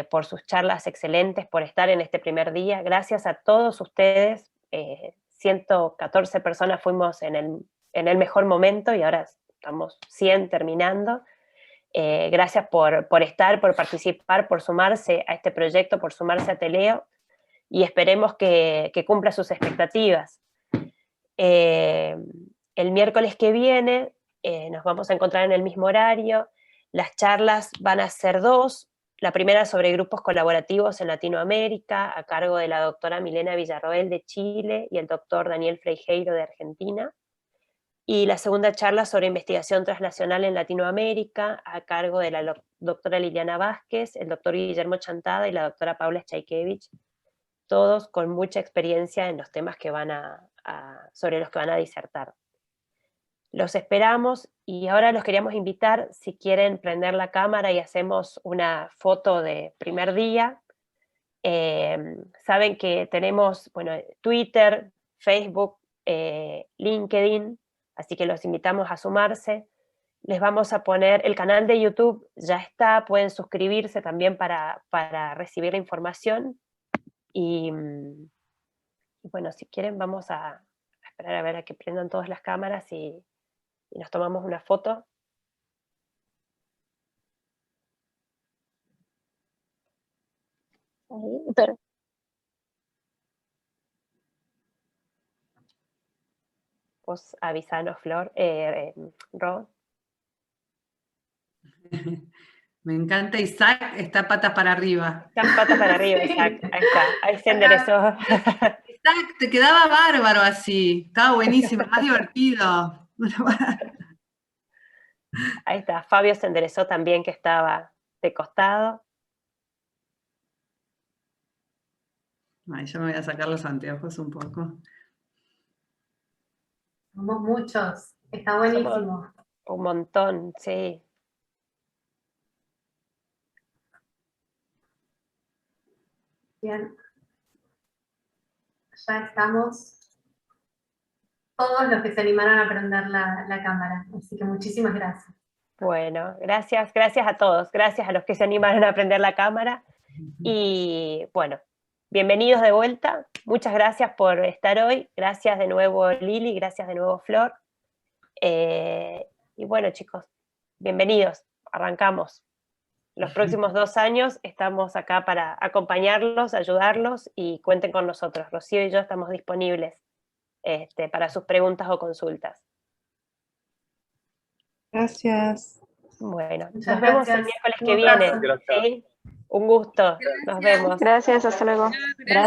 por sus charlas excelentes, por estar en este primer día. Gracias a todos ustedes. 114 personas fuimos en el mejor momento y ahora estamos 100 terminando. Gracias por estar, por participar, por sumarse a este proyecto, por sumarse a Teleo, y esperemos que cumpla sus expectativas. El miércoles que viene nos vamos a encontrar en el mismo horario. Las charlas van a ser 2. La primera sobre grupos colaborativos en Latinoamérica, a cargo de la doctora Milena Villarroel de Chile y el doctor Daniel Freijeiro de Argentina. Y la segunda charla sobre investigación transnacional en Latinoamérica, a cargo de la doctora Liliana Vázquez, el doctor Guillermo Chantada y la doctora Paula Schajkevich, todos con mucha experiencia en los temas que sobre los que van a disertar. Los esperamos y ahora los queríamos invitar, si quieren prender la cámara y hacemos una foto de primer día. Saben que tenemos Twitter, Facebook, LinkedIn, así que los invitamos a sumarse. Les vamos a poner el canal de YouTube, ya está, pueden suscribirse también para recibir la información. Y bueno, si quieren vamos a esperar a ver a que prendan todas las cámaras y nos tomamos una foto. Ahí, pero Vos avisanos, Flor, Ro. Me encanta Isaac, está patas para arriba. Está patas para arriba, Isaac, ahí está, ahí se enderezó. Isaac, te quedaba bárbaro así, estaba buenísimo, más divertido. Ahí está, Fabio se enderezó también, que estaba de costado. Ay, yo me voy a sacar los anteojos un poco. Somos muchos, está buenísimo. Somos un montón, sí. Bien. Ya estamos todos los que se animaron a prender la cámara, así que muchísimas gracias. Bueno, gracias a todos, gracias a los que se animaron a prender la cámara. Y bueno, bienvenidos de vuelta, muchas gracias por estar hoy, gracias de nuevo Lili, gracias de nuevo Flor. Y bueno chicos, bienvenidos, arrancamos. Los próximos 2 años estamos acá para acompañarlos, ayudarlos y cuenten con nosotros. Rocío y yo estamos disponibles para sus preguntas o consultas. Gracias. Bueno, Muchas nos vemos gracias. el miércoles que viene. ¿Sí? Un gusto, nos vemos. gracias, hasta luego. Gracias.